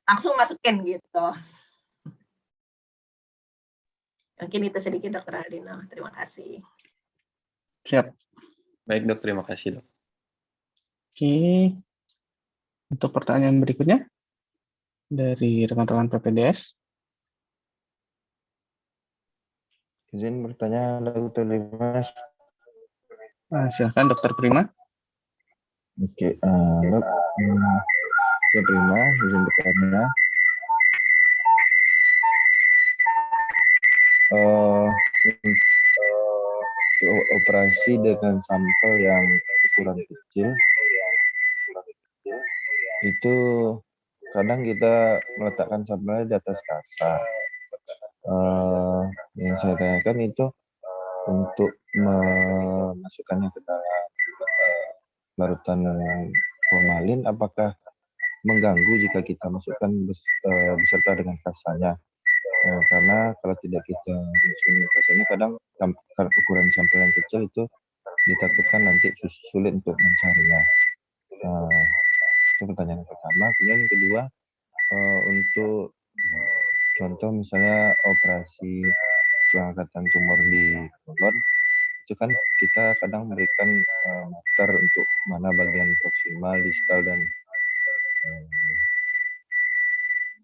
A: langsung masukin gitu. Mungkin itu sedikit Dokter Aldeno. Terima kasih.
C: Siap.
H: Baik dok, terima kasih dok.
C: Oke. Untuk pertanyaan berikutnya dari rekan-rekan PPDS.
I: Izin bertanya, Dokter Dimas.
C: Silakan Dokter Prima.
I: Oke, Dok. Dokter Prima, izin bertanya. Operasi dengan sampel yang ukuran kecil, itu kadang kita meletakkan sampelnya di atas kasa. Yang saya tanyakan itu untuk memasukkannya ke dalam larutan formalin, apakah mengganggu jika kita masukkan beserta dengan kasanya? Karena kalau tidak kita masukkan kasanya, kadang ukuran sampel yang kecil itu ditakutkan nanti sulit untuk mencarinya. Itu pertanyaan pertama. Kemudian yang kedua, untuk contoh misalnya operasi pengangkatan tumor di kolon, itu kan kita kadang memberikan marker untuk mana bagian proksimal, distal, dan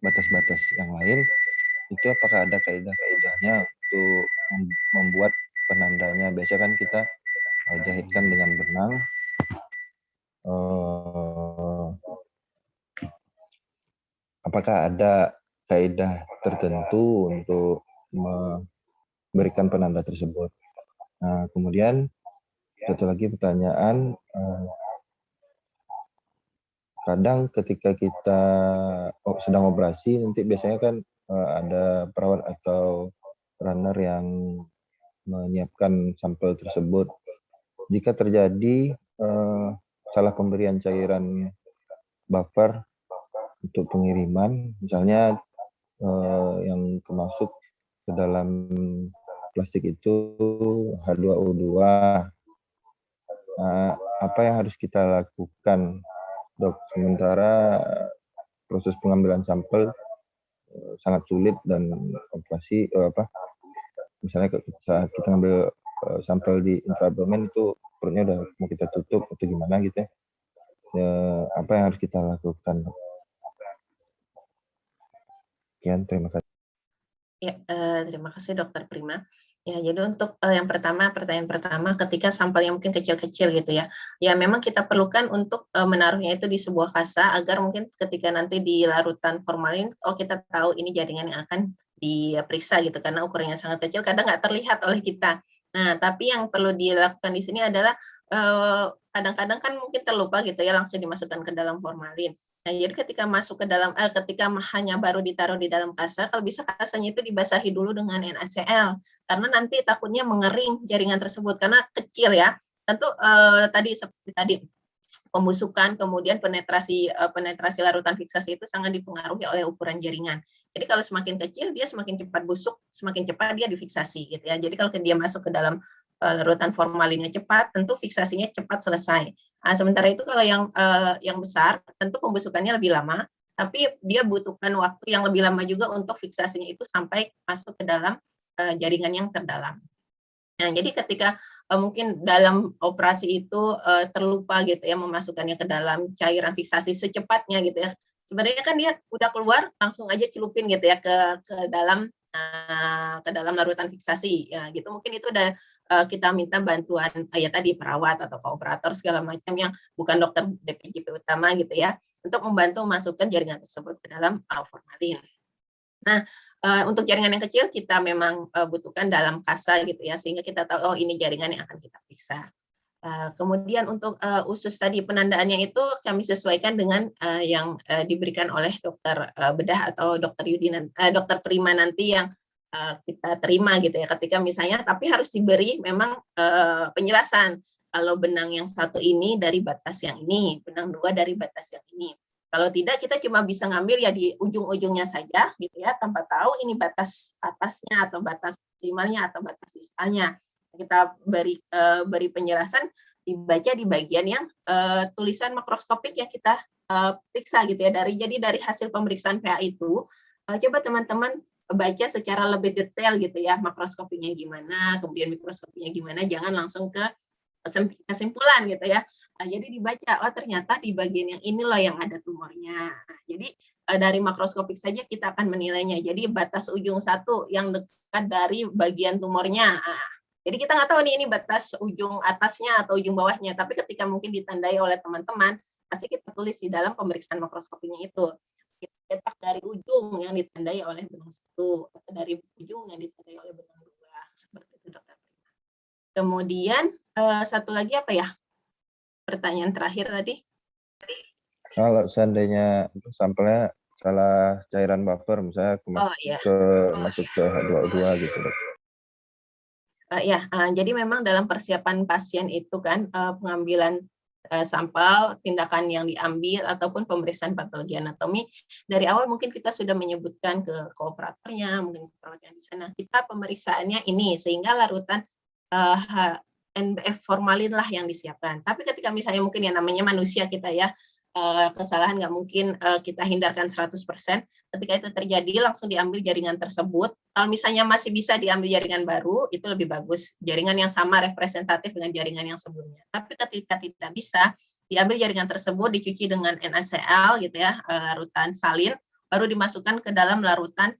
I: batas-batas yang lain. Itu apakah ada kaidah-kaidahnya untuk membuat penandanya? Biasanya kan kita jahitkan dengan benang. Apakah ada kaidah tertentu untuk memberikan penanda tersebut? Nah, kemudian satu lagi pertanyaan, kadang ketika kita sedang operasi, nanti biasanya kan ada perawat atau runner yang menyiapkan sampel tersebut. Jika terjadi salah pemberian cairan buffer untuk pengiriman, misalnya yang termasuk ke dalam plastik itu H2O2, apa yang harus kita lakukan, Dok? Sementara proses pengambilan sampel sangat sulit dan operasi misalnya saat kita ngambil sampel di intraabdomen itu perutnya udah mau kita tutup atau gimana gitu ya, apa yang harus kita lakukan? Sekian, terima kasih.
A: Ya, terima kasih Dokter Prima. Ya, jadi untuk yang pertama, pertanyaan pertama, ketika sampelnya mungkin kecil-kecil gitu ya, ya memang kita perlukan untuk menaruhnya itu di sebuah kasa agar mungkin ketika nanti di larutan formalin, kita tahu ini jaringan yang akan diperiksa gitu, karena ukurannya sangat kecil, kadang nggak terlihat oleh kita. Nah, tapi yang perlu dilakukan di sini adalah kadang-kadang kan mungkin terlupa gitu ya, langsung dimasukkan ke dalam formalin. Nah, jadi ketika masuk ke dalam, ketika hanya baru ditaruh di dalam kasa, kalau bisa kasanya itu dibasahi dulu dengan NaCl, karena nanti takutnya mengering jaringan tersebut, karena kecil ya. Tentu tadi seperti tadi, pembusukan, kemudian penetrasi larutan fiksasi itu sangat dipengaruhi oleh ukuran jaringan. Jadi kalau semakin kecil, dia semakin cepat busuk, semakin cepat dia difiksasi gitu ya. Jadi kalau dia masuk ke dalam larutan formalinnya cepat, tentu fiksasinya cepat selesai. Nah, sementara itu kalau yang besar, tentu pembusukannya lebih lama, tapi dia butuhkan waktu yang lebih lama juga untuk fiksasinya itu sampai masuk ke dalam jaringan yang terdalam. Nah, jadi ketika mungkin dalam operasi itu terlupa gitu ya memasukkannya ke dalam cairan fiksasi secepatnya gitu ya. Sebenarnya kan dia udah keluar langsung aja celupin gitu ya ke dalam larutan fiksasi ya gitu. Mungkin itu udah kita minta bantuan ya tadi perawat atau kooperator segala macam yang bukan dokter DPJP utama gitu ya untuk membantu memasukkan jaringan tersebut ke dalam formalin. Nah, untuk jaringan yang kecil kita memang butuhkan dalam kasa gitu ya, sehingga kita tahu, oh ini jaringan yang akan kita periksa. Kemudian untuk usus tadi penandaannya itu kami sesuaikan dengan yang diberikan oleh dokter bedah atau dokter dokter terima nanti yang kita terima gitu ya, ketika misalnya, tapi harus diberi memang penjelasan, kalau benang yang satu ini dari batas yang ini, benang 2 dari batas yang ini. Kalau tidak, kita cuma bisa ngambil ya di ujung-ujungnya saja, gitu ya, tanpa tahu ini batas atasnya atau batas maksimalnya atau batas sisanya. Kita beri penjelasan, dibaca di bagian yang tulisan makroskopik yang kita periksa gitu ya. Jadi dari hasil pemeriksaan PA itu, coba teman-teman baca secara lebih detail gitu ya, makroskopinya gimana, kemudian mikroskopinya gimana, jangan langsung ke kesimpulan gitu ya. Nah, jadi dibaca, oh ternyata di bagian yang ini loh yang ada tumornya. Nah, jadi dari makroskopik saja kita akan menilainya. Jadi batas ujung satu yang dekat dari bagian tumornya. Nah, jadi kita nggak tahu nih ini batas ujung atasnya atau ujung bawahnya. Tapi ketika mungkin ditandai oleh teman-teman, pasti kita tulis di dalam pemeriksaan makroskopinya itu. Kita cetak dari ujung yang ditandai oleh benang 1 atau dari ujung yang ditandai oleh benang 2. Seperti itu, dokter. Kemudian satu lagi apa ya? Pertanyaan terakhir tadi.
I: Kalau seandainya sampelnya salah cairan buffer, misalnya masuk ke H2O2 gitu, dok.
A: Jadi memang dalam persiapan pasien itu kan pengambilan sampel, tindakan yang diambil ataupun pemeriksaan patologi anatomi, dari awal mungkin kita sudah menyebutkan ke kooperatornya, mungkin perawat yang di sana, kita pemeriksaannya ini sehingga larutan NBF formalin lah yang disiapkan. Tapi ketika misalnya mungkin yang namanya manusia kita ya, kesalahan nggak mungkin kita hindarkan 100%. Ketika itu terjadi langsung diambil jaringan tersebut. Kalau misalnya masih bisa diambil jaringan baru, itu lebih bagus. Jaringan yang sama representatif dengan jaringan yang sebelumnya. Tapi ketika tidak bisa, diambil jaringan tersebut, dicuci dengan NaCl gitu ya, larutan salin, baru dimasukkan ke dalam larutan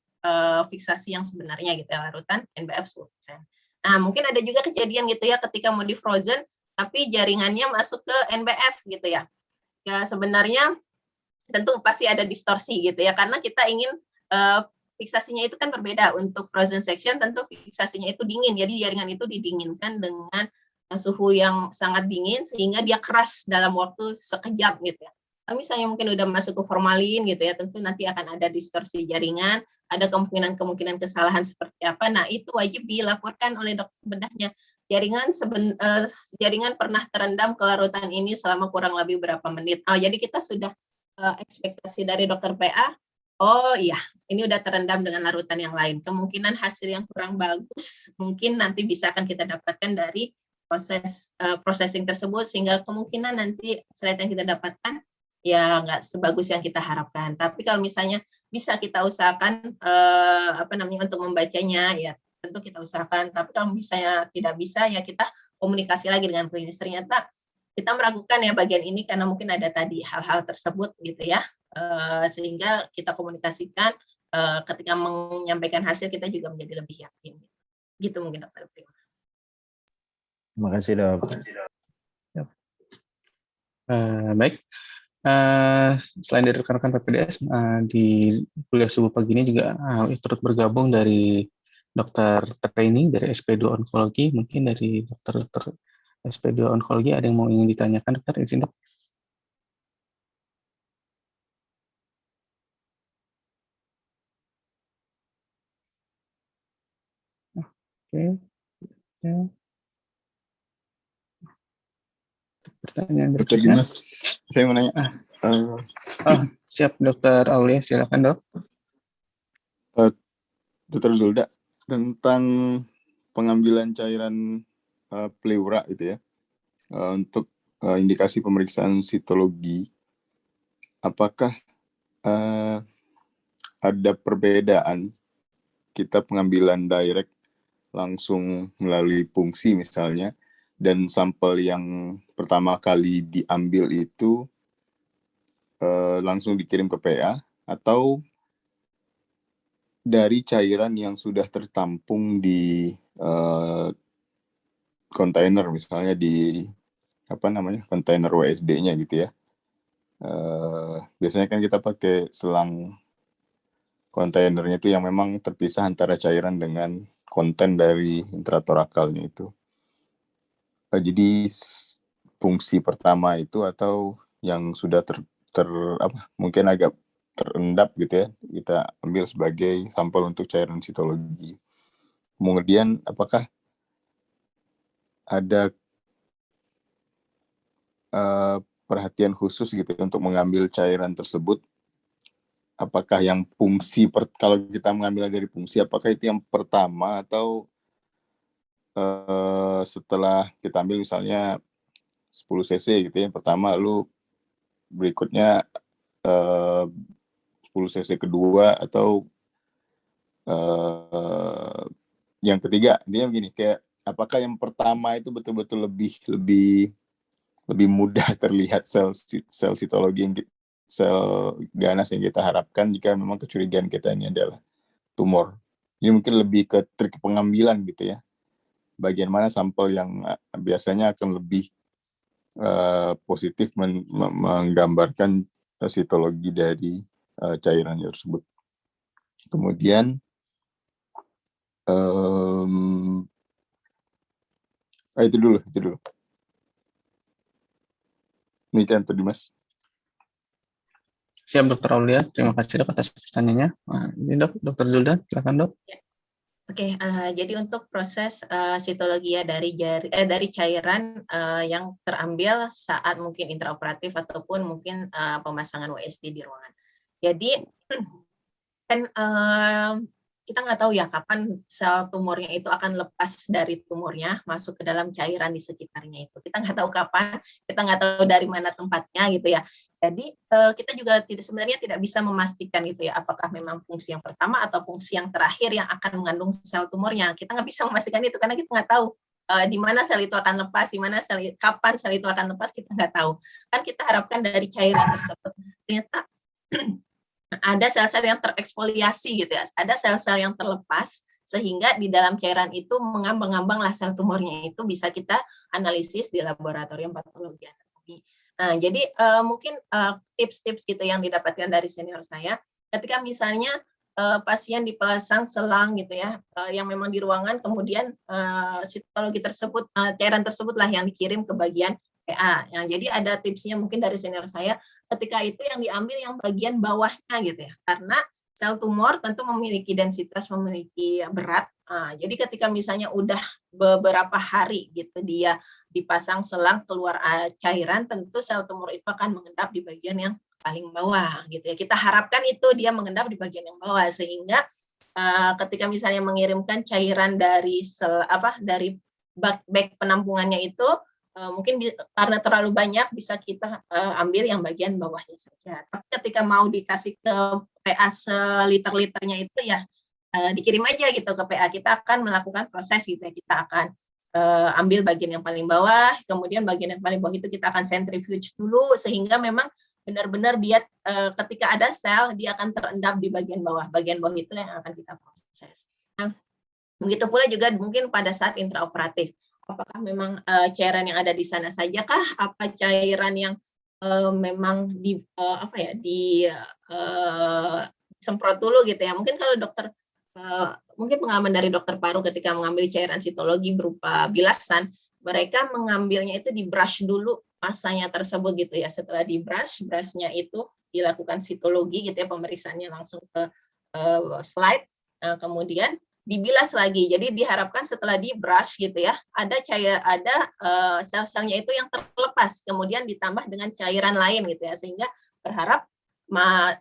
A: fiksasi yang sebenarnya gitu ya, larutan NBF 10%. Nah, mungkin ada juga kejadian gitu ya ketika mau di frozen, tapi jaringannya masuk ke NBF gitu ya. Ya sebenarnya tentu pasti ada distorsi gitu ya, karena kita ingin fiksasinya itu kan berbeda. Untuk frozen section tentu fiksasinya itu dingin, jadi jaringan itu didinginkan dengan suhu yang sangat dingin sehingga dia keras dalam waktu sekejap gitu ya. Kalau misalnya mungkin udah masuk ke formalin gitu ya, tentu nanti akan ada distorsi jaringan, ada kemungkinan kesalahan seperti apa. Nah, itu wajib dilaporkan oleh dokter bedahnya. Jaringan pernah terendam ke larutan ini selama kurang lebih berapa menit. Jadi kita sudah ekspektasi dari dokter PA, oh iya, ini udah terendam dengan larutan yang lain. Kemungkinan hasil yang kurang bagus mungkin nanti bisa akan kita dapatkan dari proses processing tersebut, sehingga kemungkinan nanti slide yang kita dapatkan ya nggak sebagus yang kita harapkan. Tapi kalau misalnya bisa kita usahakan untuk membacanya, ya tentu kita usahakan. Tapi kalau misalnya tidak bisa, ya kita komunikasi lagi dengan klinis. Ternyata kita meragukan ya bagian ini karena mungkin ada tadi hal-hal tersebut gitu ya, sehingga kita komunikasikan ketika menyampaikan hasil kita juga menjadi lebih yakin. Gitu mungkin dokter.
I: Terima kasih dok.
C: Baik. Selain dari rekan-rekan PPDS, di kuliah subuh pagi ini juga turut bergabung dari dokter training dari SP2 Onkologi. Mungkin dari dokter SP2 Onkologi ada yang ingin ditanyakan, dokter? Izin dok. Oke. Ya. Pertanyaan
B: Dr.
C: berikutnya.
B: Dimas, saya mau nanya.
C: Siap, Dr. Aulia, silakan dok.
B: Dr. Zulda, tentang pengambilan cairan pleura itu ya, untuk indikasi pemeriksaan sitologi, apakah ada perbedaan kita pengambilan direct langsung melalui fungsi misalnya, dan sampel yang pertama kali diambil itu langsung dikirim ke PA, atau dari cairan yang sudah tertampung di kontainer, misalnya di kontainer WSD-nya gitu ya. Biasanya kan kita pakai selang kontainernya itu yang memang terpisah antara cairan dengan konten dari intratoracalnya itu. Jadi fungsi pertama itu, atau yang sudah mungkin agak terendap gitu ya, kita ambil sebagai sampel untuk cairan sitologi. Kemudian apakah ada perhatian khusus gitu untuk mengambil cairan tersebut? Apakah yang fungsi kalau kita mengambil dari fungsi, apakah itu yang pertama, atau setelah kita ambil misalnya 10 cc gitu ya, pertama, lalu berikutnya 10 cc kedua, atau yang ketiga? Dia begini, kayak apakah yang pertama itu betul-betul lebih mudah terlihat sel sitologi, sel ganas yang kita harapkan jika memang kecurigaan kita ini adalah tumor. Ini mungkin lebih ke trik pengambilan gitu ya, bagian mana sampel yang biasanya akan lebih positif menggambarkan sitologi dari cairan tersebut. Kemudian itu dulu. Ini kan tuh Dimas.
C: Siap, Dr. Aulia. Terima kasih dok atas pertanyaannya. Nah, ini Dr. Zulda, silakan dok.
A: Oke, jadi untuk proses sitologi ya dari cairan yang terambil saat mungkin intraoperatif ataupun mungkin pemasangan WSD di ruangan. Jadi kan kita nggak tahu ya kapan sel tumornya itu akan lepas dari tumornya masuk ke dalam cairan di sekitarnya itu. Kita nggak tahu kapan, kita nggak tahu dari mana tempatnya gitu ya. Jadi kita juga sebenarnya tidak bisa memastikan gitu ya, apakah memang fungsi yang pertama atau fungsi yang terakhir yang akan mengandung sel tumornya. Kita nggak bisa memastikan itu karena kita nggak tahu di mana sel itu akan lepas, kapan sel itu akan lepas, kita nggak tahu. Kan kita harapkan dari cairan tersebut ternyata ada sel-sel yang tereksfoliasi gitu ya, ada sel-sel yang terlepas sehingga di dalam cairan itu mengambang-ambanglah sel tumornya itu bisa kita analisis di laboratorium patologi anatomi. Nah, jadi mungkin tips-tips gitu yang didapatkan dari senior saya, ketika misalnya pasien dipasang selang gitu ya, yang memang di ruangan, kemudian sitologi tersebut, cairan tersebutlah yang dikirim ke bagian PA. Nah, jadi ada tipsnya mungkin dari senior saya, ketika itu yang diambil yang bagian bawahnya gitu ya, karena sel tumor tentu memiliki densitas, memiliki berat. Nah, jadi ketika misalnya udah beberapa hari gitu dia dipasang selang keluar cairan, tentu sel tumor itu akan mengendap di bagian yang paling bawah gitu ya. Kita harapkan itu dia mengendap di bagian yang bawah sehingga ketika misalnya mengirimkan cairan dari dari bag penampungannya itu mungkin karena terlalu banyak bisa kita ambil yang bagian bawahnya saja. Tapi ketika mau dikasih ke PA seliter-liternya itu ya dikirim aja gitu ke PA. Kita akan melakukan proses gitu ya. Kita akan ambil bagian yang paling bawah, kemudian bagian yang paling bawah itu kita akan centrifuge dulu sehingga memang benar-benar dia ketika ada sel dia akan terendap di bagian bawah. Bagian bawah itu yang akan kita proses. Nah, begitu pula juga mungkin pada saat intraoperatif. Apakah memang cairan yang ada di sana saja kah? Apa cairan yang memang disemprot dulu gitu ya? Mungkin kalau dokter, mungkin pengalaman dari dokter paru ketika mengambil cairan sitologi berupa bilasan, mereka mengambilnya itu di brush dulu masanya tersebut gitu ya. Setelah di brushnya itu dilakukan sitologi gitu ya, pemeriksaannya langsung ke slide. Kemudian dibilas lagi. Jadi diharapkan setelah di brush gitu ya, ada sel-selnya itu yang terlepas, kemudian ditambah dengan cairan lain gitu ya, sehingga berharap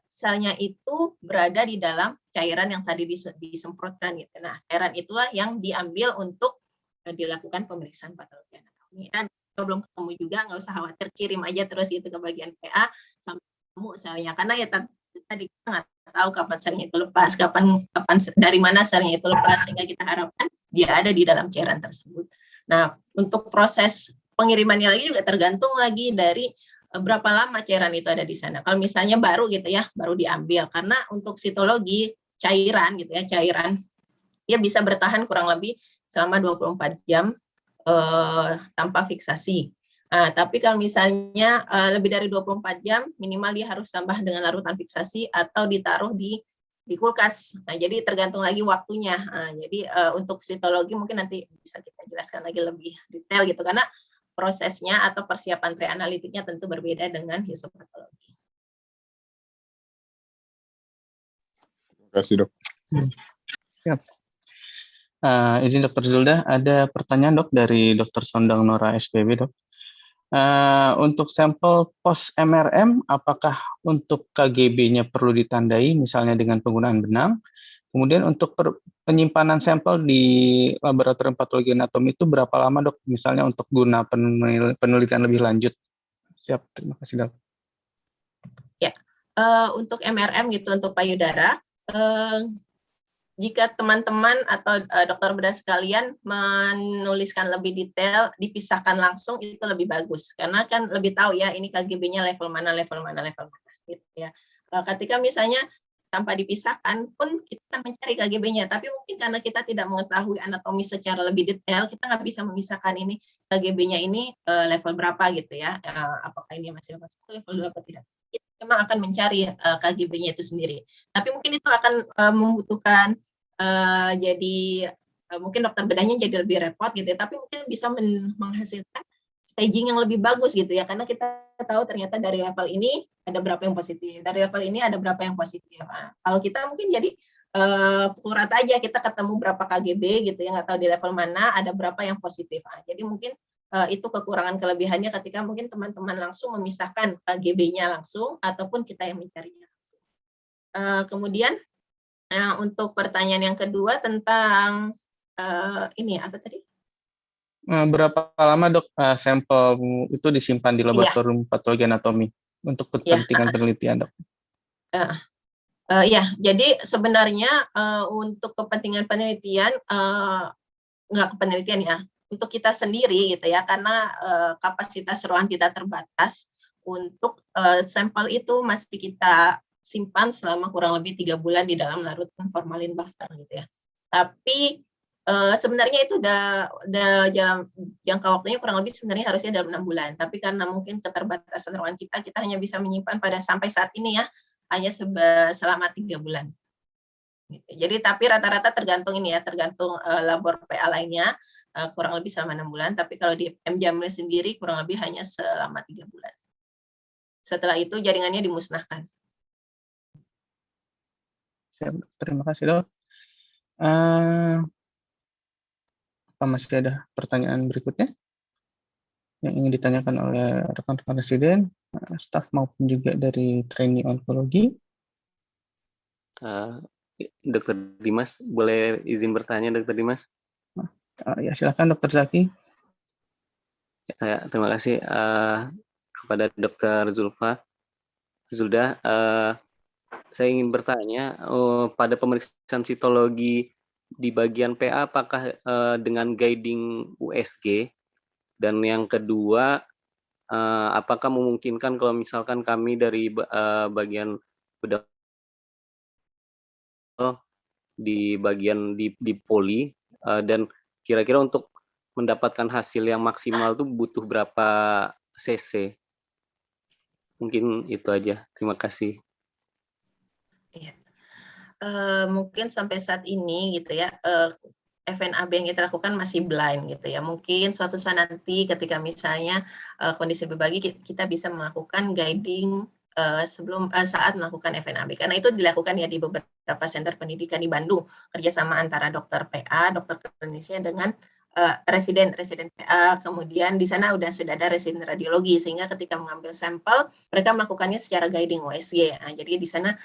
A: selnya itu berada di dalam cairan yang tadi disemprotkan gitu. Nah, cairan itulah yang diambil untuk dilakukan pemeriksaan patologi anatomi. Dan kalau belum ketemu juga nggak usah khawatir, kirim aja terus itu ke bagian PA sampai ketemu selnya, karena ya tadi kita nggak tahu kapan selnya itu lepas, kapan dari mana selnya itu lepas, sehingga kita harapkan dia ada di dalam cairan tersebut. Nah, untuk proses pengirimannya lagi juga tergantung lagi dari berapa lama cairan itu ada di sana. Kalau misalnya baru gitu ya, baru diambil, karena untuk sitologi cairan gitu ya, cairan dia bisa bertahan kurang lebih selama 24 jam tanpa fiksasi. Nah, tapi kalau misalnya lebih dari 24 jam, minimal dia harus tambah dengan larutan fiksasi atau ditaruh di kulkas. Nah, jadi tergantung lagi waktunya. Nah, jadi untuk sitologi mungkin nanti bisa kita jelaskan lagi lebih detail gitu, karena prosesnya atau persiapan preanalitiknya tentu berbeda dengan histopatologi.
B: Terima kasih, Dok.
C: Siap. Izin Dr. Zulda, ada pertanyaan Dok dari Dr. Sondang Nora SPB, Dok. Untuk sampel post MRM, apakah untuk KGB-nya perlu ditandai misalnya dengan penggunaan benang? Kemudian untuk penyimpanan sampel di laboratorium patologi anatomi itu berapa lama, Dok? Misalnya untuk guna penelitian lebih lanjut. Siap, terima kasih, Dok.
A: Ya, untuk MRM gitu, untuk payudara, jika teman-teman atau dokter bedah sekalian menuliskan lebih detail, dipisahkan langsung, itu lebih bagus. Karena kan lebih tahu ya, ini KGB-nya level mana, gitu ya. Ketika misalnya tanpa dipisahkan pun kita akan mencari KGB-nya, tapi mungkin karena kita tidak mengetahui anatomi secara lebih detail, kita nggak bisa memisahkan ini KGB-nya ini level berapa gitu ya, apakah ini masih level 1, level 2 atau tidak. Kita memang akan mencari KGB-nya itu sendiri. Tapi mungkin itu akan membutuhkan mungkin dokter bedahnya jadi lebih repot gitu ya, tapi mungkin bisa menghasilkan staging yang lebih bagus gitu ya, karena kita tahu ternyata dari level ini ada berapa yang positif, dari level ini ada berapa yang positif. Nah, kalau kita mungkin jadi pukul rata aja, kita ketemu berapa KGB gitu ya, nggak tahu di level mana ada berapa yang positif. Nah, jadi mungkin itu kekurangan kelebihannya ketika mungkin teman-teman langsung memisahkan KGB-nya langsung ataupun kita yang mencarinya langsung. Kemudian untuk pertanyaan yang kedua tentang ini apa tadi?
C: Berapa lama, Dok, sampel itu disimpan di laboratorium patologi anatomi untuk kepentingan penelitian, Dok?
A: Ya, jadi sebenarnya untuk kepentingan penelitian, nggak kepenelitian ya, untuk kita sendiri gitu ya, karena kapasitas ruangan kita terbatas, untuk sampel itu masih kita simpan selama kurang lebih 3 bulan di dalam larutan formalin buffer gitu ya. Tapi sebenarnya itu udah jangka waktunya kurang lebih sebenarnya harusnya dalam 6 bulan. Tapi karena mungkin keterbatasan ruangan kita hanya bisa menyimpan sampai saat ini ya, hanya selama 3 bulan. Jadi tapi rata-rata tergantung ini ya, tergantung labor PA lainnya, kurang lebih selama 6 bulan. Tapi kalau di M. Jamil sendiri kurang lebih hanya selama 3 bulan. Setelah itu jaringannya dimusnahkan.
C: Terima kasih, Dok. Apa masih ada pertanyaan berikutnya yang ingin ditanyakan oleh rekan-rekan residen, staf maupun juga dari trainee onkologi?
J: Dr. Dimas, boleh izin bertanya, Dr. Dimas?
C: Ya, silakan, Dr. Zaki.
J: Ya, terima kasih kepada Dr. Zulda. Saya ingin bertanya, pada pemeriksaan sitologi di bagian PA apakah dengan guiding USG, dan yang kedua apakah memungkinkan kalau misalkan kami dari bagian bedah di bagian di poli, dan kira-kira untuk mendapatkan hasil yang maksimal itu butuh berapa cc? Mungkin itu aja. Terima kasih.
A: Mungkin sampai saat ini gitu ya, FNAB yang kita lakukan masih blind gitu ya. Mungkin suatu saat nanti ketika misalnya kondisi berbagi, kita bisa melakukan guiding saat melakukan FNAB, karena itu dilakukan ya di beberapa center pendidikan di Bandung, kerjasama antara dokter PA, dokter klinisnya dengan residen PA, kemudian di sana sudah ada residen radiologi, sehingga ketika mengambil sampel mereka melakukannya secara guiding USG. Nah, jadi di sana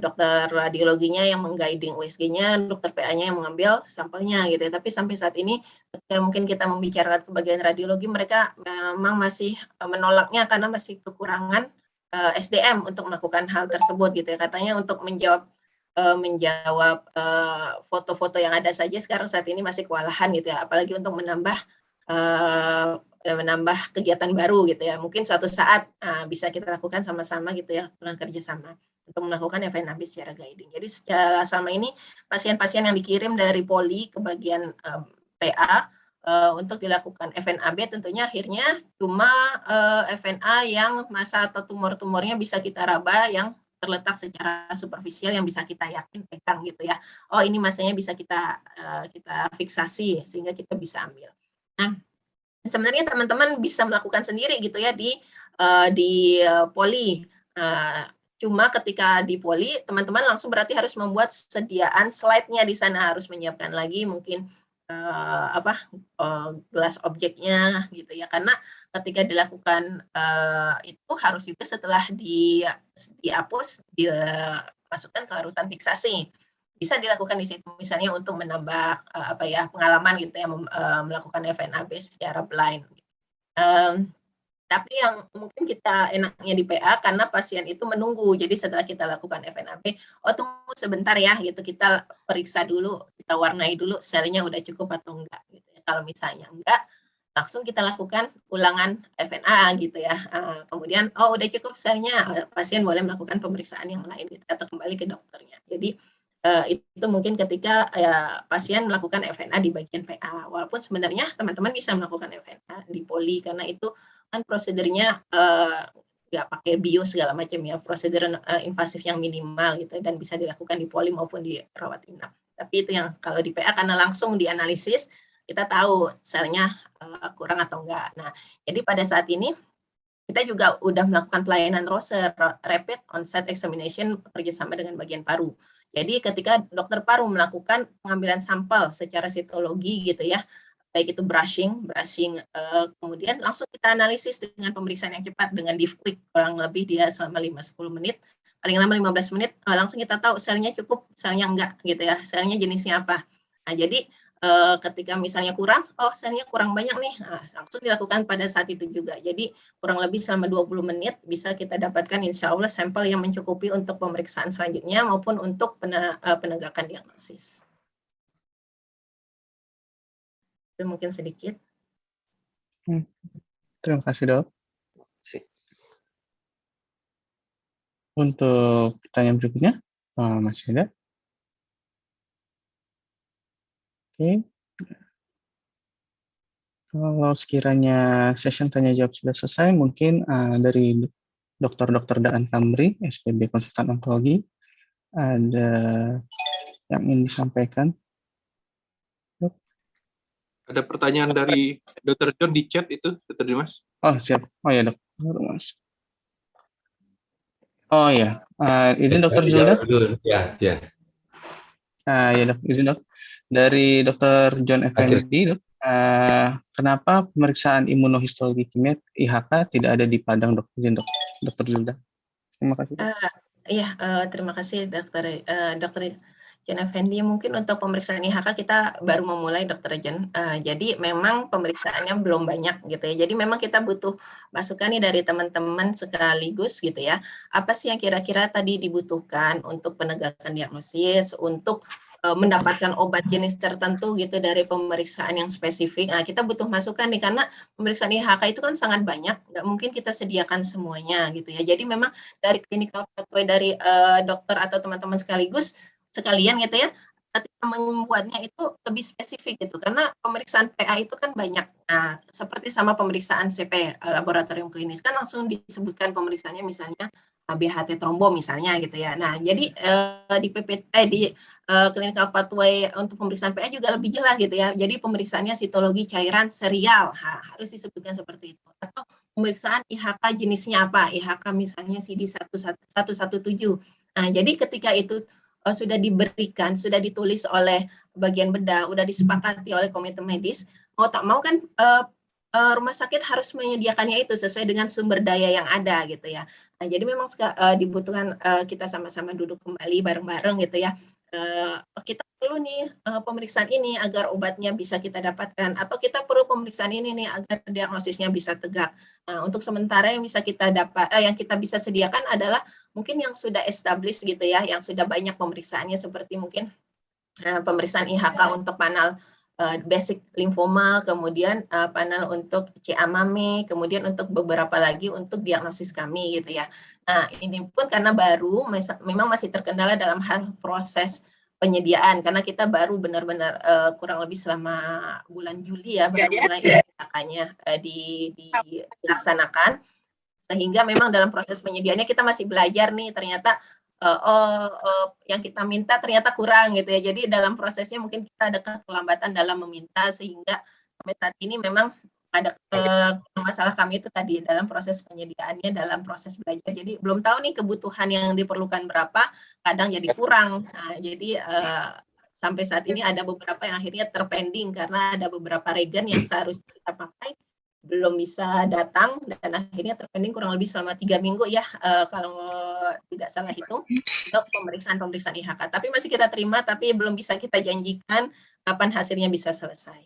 A: dokter radiologinya yang mengguiding USG-nya, dokter PA-nya yang mengambil sampelnya gitu. Tapi sampai saat ini ketika mungkin kita membicarakan ke bagian radiologi, mereka memang masih menolaknya karena masih kekurangan SDM untuk melakukan hal tersebut gitu ya. Katanya untuk menjawab foto-foto yang ada saja sekarang saat ini masih kewalahan gitu ya, apalagi untuk menambah kegiatan baru gitu ya. Mungkin suatu saat bisa kita lakukan sama-sama gitu ya, kerjasama untuk melakukan FNAB secara guiding. Jadi selama ini pasien-pasien yang dikirim dari poli ke bagian PA untuk dilakukan FNAB tentunya akhirnya cuma FNA yang massa atau tumor-tumornya bisa kita raba yang terletak secara superficial yang bisa kita yakin pegang gitu ya. Oh, ini masanya bisa kita fiksasi sehingga kita bisa ambil. Nah, sebenarnya teman-teman bisa melakukan sendiri gitu ya di poli. Cuma ketika di poli teman-teman langsung berarti harus membuat sediaan slide-nya di sana, harus menyiapkan lagi mungkin gelas objeknya gitu ya, karena ketika dilakukan itu harus juga setelah dihapus dimasukkan ke larutan fiksasi, bisa dilakukan di situ misalnya untuk menambah pengalaman gitu ya, melakukan FNAB secara blind. Tapi yang mungkin kita enaknya di PA karena pasien itu menunggu. Jadi setelah kita lakukan FNAB, tunggu sebentar ya gitu, kita periksa dulu, kita warnai dulu selnya udah cukup atau enggak gitu ya. Kalau misalnya enggak, langsung kita lakukan ulangan FNA gitu ya. Kemudian udah cukup selnya, pasien boleh melakukan pemeriksaan yang lain gitu, atau kembali ke dokternya. Jadi itu mungkin ketika pasien melakukan FNA di bagian PA. Walaupun sebenarnya teman-teman bisa melakukan FNA di poli karena itu kan prosedurnya nggak pakai bio segala macam ya, prosedur invasif yang minimal gitu, dan bisa dilakukan di poli maupun di rawat inap. Tapi itu yang kalau di PA karena langsung dianalisis, kita tahu selnya kurang atau enggak. Nah, jadi pada saat ini kita juga udah melakukan pelayanan ROSE, Rapid On-Site Examination, kerjasama dengan bagian paru. Jadi ketika dokter paru melakukan pengambilan sampel secara sitologi gitu ya, baik itu brushing, kemudian langsung kita analisis dengan pemeriksaan yang cepat dengan div quick, kurang lebih dia selama 5-10 menit, paling lama 15 menit, langsung kita tahu selnya cukup, selnya enggak gitu ya, selnya jenisnya apa. Nah, jadi ketika misalnya kurang, selnya kurang banyak nih, langsung dilakukan pada saat itu juga. Jadi kurang lebih selama 20 menit bisa kita dapatkan insya Allah sampel yang mencukupi untuk pemeriksaan selanjutnya maupun untuk penegakan diagnosis. Itu mungkin sedikit.
C: Terima kasih dok. Untuk pertanyaan berikutnya, masih ada? Oke. Kalau sekiranya session tanya jawab sudah selesai, mungkin dari Dr. Daan Kamri, SPB Konsultan Onkologi, ada yang ingin disampaikan.
K: Ada pertanyaan dari Dr. John di chat itu, Dr. Dimas.
C: Oh, siap. Oh ya, Dok. Oh ya, ini Dr. Zulda.
L: Ya.
C: Ya, Dok. Izin, Dok. Dari Dr. John Effendi, Dok. Kenapa pemeriksaan imunohistologi kimia IHK tidak ada di Padang, Dok? Izin, Dok. Dr. Zulda. Terima kasih.
A: Terima kasih, Dr. John Effendi. Mungkin untuk pemeriksaan IHK kita baru memulai, Dr. John. Jadi memang pemeriksaannya belum banyak gitu ya. Jadi memang kita butuh masukan nih dari teman-teman sekaligus gitu ya. Apa sih yang kira-kira tadi dibutuhkan untuk penegakan diagnosis, untuk mendapatkan obat jenis tertentu gitu dari pemeriksaan yang spesifik. Nah, kita butuh masukan nih karena pemeriksaan IHK itu kan sangat banyak, nggak mungkin kita sediakan semuanya gitu ya. Jadi memang dari clinical pathway dari dokter atau teman-teman sekalian gitu ya, ketika membuatnya itu lebih spesifik gitu, karena pemeriksaan PA itu kan banyak. Nah, seperti sama pemeriksaan CP, laboratorium klinis, kan langsung disebutkan pemeriksaannya misalnya BHT trombo misalnya gitu ya. Nah, jadi di clinical pathway untuk pemeriksaan PA juga lebih jelas gitu ya. Jadi pemeriksaannya sitologi cairan serial, harus disebutkan seperti itu. Atau pemeriksaan IHK jenisnya apa, IHK misalnya CD 117. Nah, jadi ketika itu sudah diberikan, sudah ditulis oleh bagian bedah, sudah disepakati oleh komite medis, mau tak mau kan rumah sakit harus menyediakannya itu sesuai dengan sumber daya yang ada gitu ya. Nah, jadi memang dibutuhkan kita sama-sama duduk kembali bareng-bareng gitu ya. Kita perlu nih pemeriksaan ini agar obatnya bisa kita dapatkan, atau kita perlu pemeriksaan ini nih agar diagnosisnya bisa tegak. Nah, untuk sementara yang bisa kita yang kita bisa sediakan adalah mungkin yang sudah established gitu ya, yang sudah banyak pemeriksaannya, seperti mungkin pemeriksaan IHK untuk panel basic lymphoma, kemudian panel untuk CA-MAME, kemudian untuk beberapa lagi untuk diagnosis kami gitu ya. Nah, ini pun karena baru memang masih terkendala dalam hal proses penyediaan, karena kita baru benar-benar kurang lebih selama bulan Juli ya baru mulai IHK-nya dilaksanakan, sehingga memang dalam proses penyediaannya kita masih belajar nih, ternyata yang kita minta ternyata kurang gitu ya. Jadi dalam prosesnya mungkin kita ada kelambatan dalam meminta, sehingga sampai saat ini memang ada masalah kami itu tadi dalam proses penyediaannya, dalam proses belajar. Jadi belum tahu nih kebutuhan yang diperlukan berapa, kadang jadi kurang. Nah, jadi sampai saat ini ada beberapa yang akhirnya terpending karena ada beberapa regen yang seharusnya kita pakai belum bisa datang, dan akhirnya terpending kurang lebih selama 3 minggu ya, kalau tidak salah hitung, untuk pemeriksaan IHK. Tapi masih kita terima, tapi belum bisa kita janjikan kapan hasilnya bisa selesai.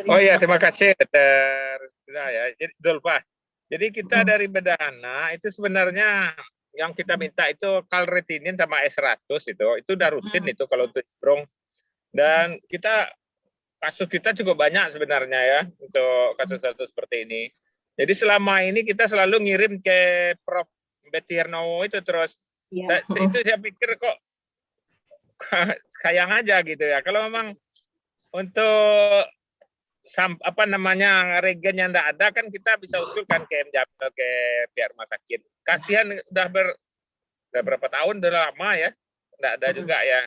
L: Oh iya, terima kasih Dr. ya. Jadi Pak. Jadi kita dari Bedana itu sebenarnya yang kita minta itu kalretinin sama S100 itu udah rutin itu kalau untuk Isbrong. Dan kasus kita cukup banyak sebenarnya ya untuk kasus-kasus seperti ini. Jadi selama ini kita selalu ngirim ke Prof. Betty Hernowo itu terus. Ya. Itu saya pikir kok sayang aja gitu ya. Kalau memang untuk regen yang enggak ada kan kita bisa usulkan ke MJAPL, ke pihak rumah sakit. Kasihan udah berapa tahun, udah lama ya. Enggak ada juga ya.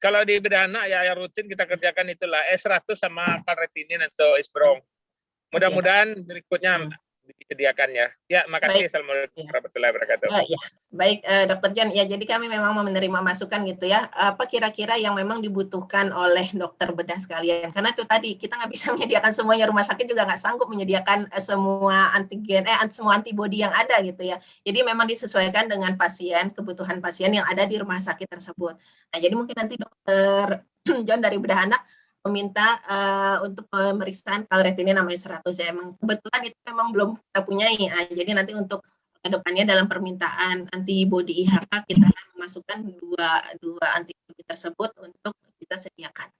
L: Kalau di Bedana ya yang rutin kita kerjakan itulah S100 sama kalretinin untuk Isbrong. Mudah-mudahan berikutnya disediakan ya. Ya, makasih. Assalamualaikum warahmatullahi wabarakatuh.
A: Ya. Baik, Dr. John. Ya, jadi kami memang menerima masukan gitu ya. Apa kira-kira yang memang dibutuhkan oleh dokter bedah sekalian? Karena itu tadi kita nggak bisa menyediakan semuanya, rumah sakit juga nggak sanggup menyediakan semua semua antibodi yang ada gitu ya. Jadi memang disesuaikan dengan pasien, kebutuhan pasien yang ada di rumah sakit tersebut. Nah, jadi mungkin nanti Dr. John dari bedah anak meminta untuk pemeriksaan kalretinin namanya 100 ya. Emang kebetulan itu memang belum kita punyai. Nah, jadi nanti untuk kedepannya dalam permintaan antibodi IHK kita akan memasukkan dua antibodi tersebut untuk kita sediakan.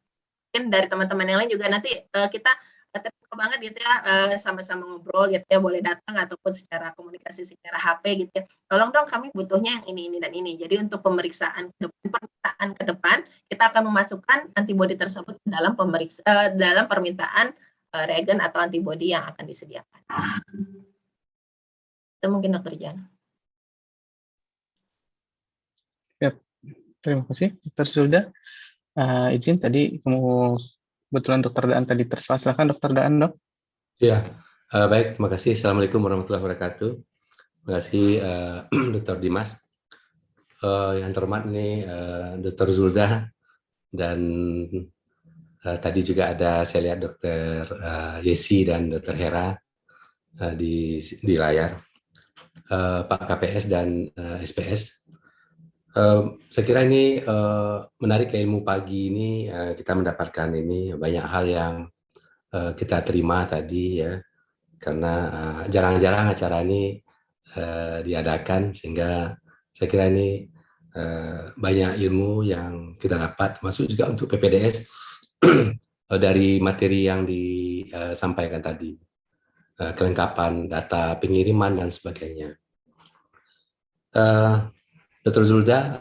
A: Mungkin dari teman-teman yang lain juga nanti kita terbuka banget gitu ya, sama-sama ngobrol gitu ya, boleh datang ataupun secara komunikasi secara HP gitu ya. Tolong dong kami butuhnya yang ini dan ini. Jadi untuk pemeriksaan ke depan kita akan memasukkan antibodi tersebut dalam dalam permintaan reagen atau antibodi yang akan disediakan. Itu mungkin Dr. Jan.
C: Ya, terima kasih Dr. Zulda. Izin tadi kebetulan Dr. Daan tadi tersalah. Silakan Dr. Daan, Dok.
M: Ya, baik. Terima kasih. Assalamualaikum warahmatullahi wabarakatuh. Terima kasih Dr. Dimas. Yang terhormat nih Dr. Zulda, dan tadi juga ada saya lihat Dr. Yesi dan Dr. Hera di layar, Pak KPS dan SPS. Saya kira ini menarik ilmu pagi ini, kita mendapatkan ini banyak hal yang kita terima tadi ya, karena jarang-jarang acara ini diadakan, sehingga saya kira ini banyak ilmu yang kita dapat, termasuk juga untuk PPDS dari materi yang disampaikan tadi, kelengkapan data pengiriman dan sebagainya. Dr. Zulda,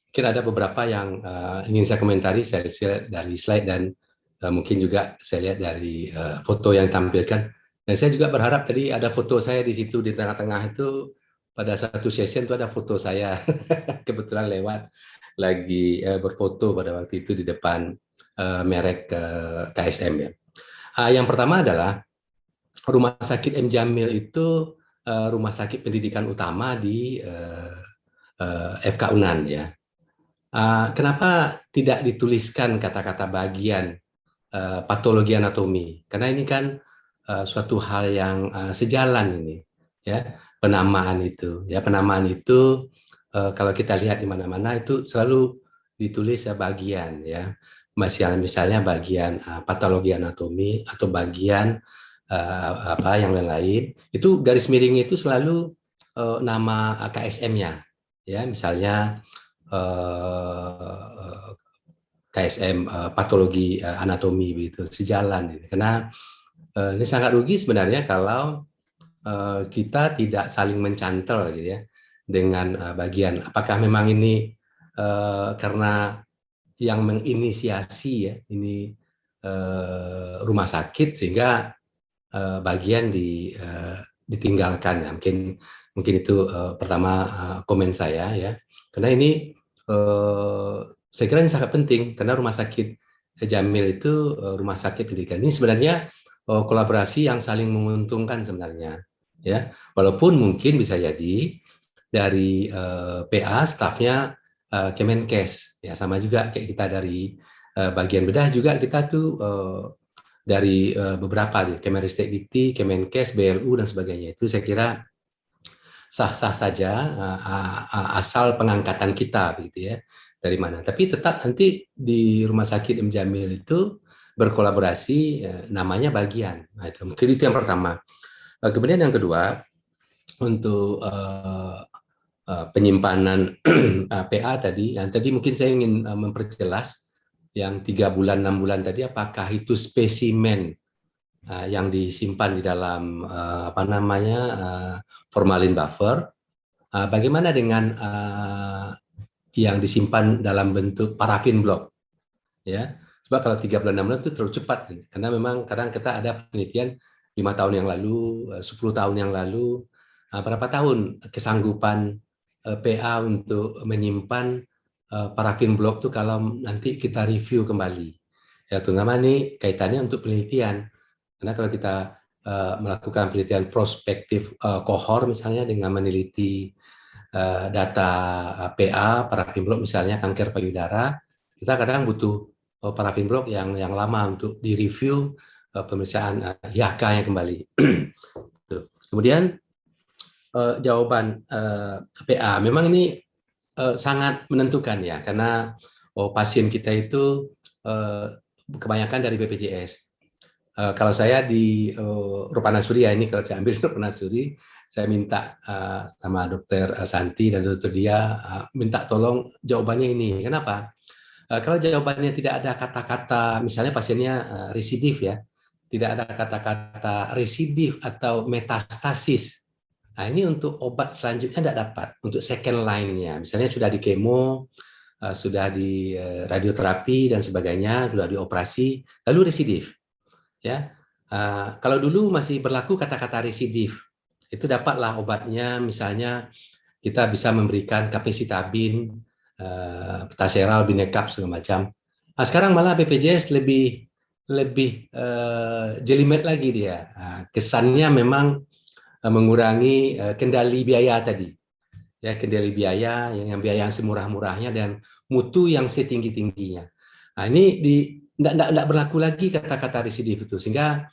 M: mungkin ada beberapa yang ingin saya komentari, saya lihat dari slide dan mungkin juga saya lihat dari foto yang ditampilkan. Dan saya juga berharap tadi ada foto saya di situ di tengah-tengah itu, pada satu session itu ada foto saya, kebetulan lewat lagi berfoto pada waktu itu di depan merek KSM ya. Yang pertama adalah Rumah Sakit M. Jamil itu rumah sakit pendidikan utama di FK Unan ya. Kenapa tidak dituliskan kata-kata bagian patologi anatomi? Karena ini kan suatu hal yang sejalan ini, ya, penamaan itu. Ya, penamaan itu kalau kita lihat di mana-mana itu selalu ditulis bagian, ya. Misalnya bagian patologi anatomi atau bagian apa yang lain, itu garis miring itu selalu nama KSM-nya, ya, misalnya KSM patologi anatomi begitu, sejalan gitu. Karena ini sangat rugi sebenarnya kalau kita tidak saling mencantel gitu ya dengan bagian apakah memang ini karena yang menginisiasi ya ini rumah sakit sehingga bagian ditinggalkan ya. Mungkin itu pertama komen saya ya, karena ini saya kira ini sangat penting karena Rumah Sakit Jamil itu rumah sakit pendidikan ini sebenarnya kolaborasi yang saling menguntungkan sebenarnya ya, walaupun mungkin bisa jadi dari PA stafnya Kemenkes ya, sama juga kayak kita dari bagian bedah juga kita tuh dari beberapa Kemenristek Dikti, Kemenkes, BLU dan sebagainya. Itu saya kira sah-sah saja asal pengangkatan kita begitu ya dari mana. Tapi tetap nanti di Rumah Sakit M. Jamil itu berkolaborasi namanya bagian. Nah, itu mungkin itu yang pertama. Kemudian yang kedua untuk penyimpanan PA tadi, yang tadi mungkin saya ingin memperjelas yang 3 bulan 6 bulan tadi apakah itu spesimen yang disimpan di dalam apa namanya formalin buffer, bagaimana dengan yang disimpan dalam bentuk parafin blok ya, sebab kalau 3 bulan 6 bulan itu terlalu cepat karena memang kadang kita ada penelitian 5 tahun yang lalu, 10 tahun yang lalu, berapa tahun kesanggupan PA untuk menyimpan parafin blok itu kalau nanti kita review kembali ya, terutama ini kaitannya untuk penelitian karena kalau kita melakukan penelitian prospektif kohor misalnya dengan meneliti data PA parafin blok misalnya kanker payudara, kita kadang butuh parafin blok yang lama untuk direview pemeriksaan YAKA-nya kembali. Kemudian jawaban PA memang ini sangat menentukan ya, karena pasien kita itu kebanyakan dari BPJS. Kalau saya di Rupanasuri ya, ini kalau saya ambil Rupanasuri, saya minta sama Dokter Santi dan Dokter Dia minta tolong jawabannya ini. Kenapa? Kalau jawabannya tidak ada kata-kata, misalnya pasiennya residif ya, tidak ada kata-kata residif atau metastasis. Nah, ini untuk obat selanjutnya tidak dapat, untuk second line-nya. Misalnya sudah di kemo, sudah di radioterapi dan sebagainya, sudah dioperasi, lalu residif. Ya, kalau dulu masih berlaku kata-kata residif, itu dapatlah obatnya, misalnya kita bisa memberikan kapesitabin, petaseral, binekap, segala macam. Nah, sekarang malah BPJS lebih jelimet lagi dia. Kesannya memang mengurangi kendali biaya tadi, ya, kendali biaya yang semurah-murahnya dan mutu yang setinggi-tingginya. Nah, ini tidak berlaku lagi kata-kata residif itu, sehingga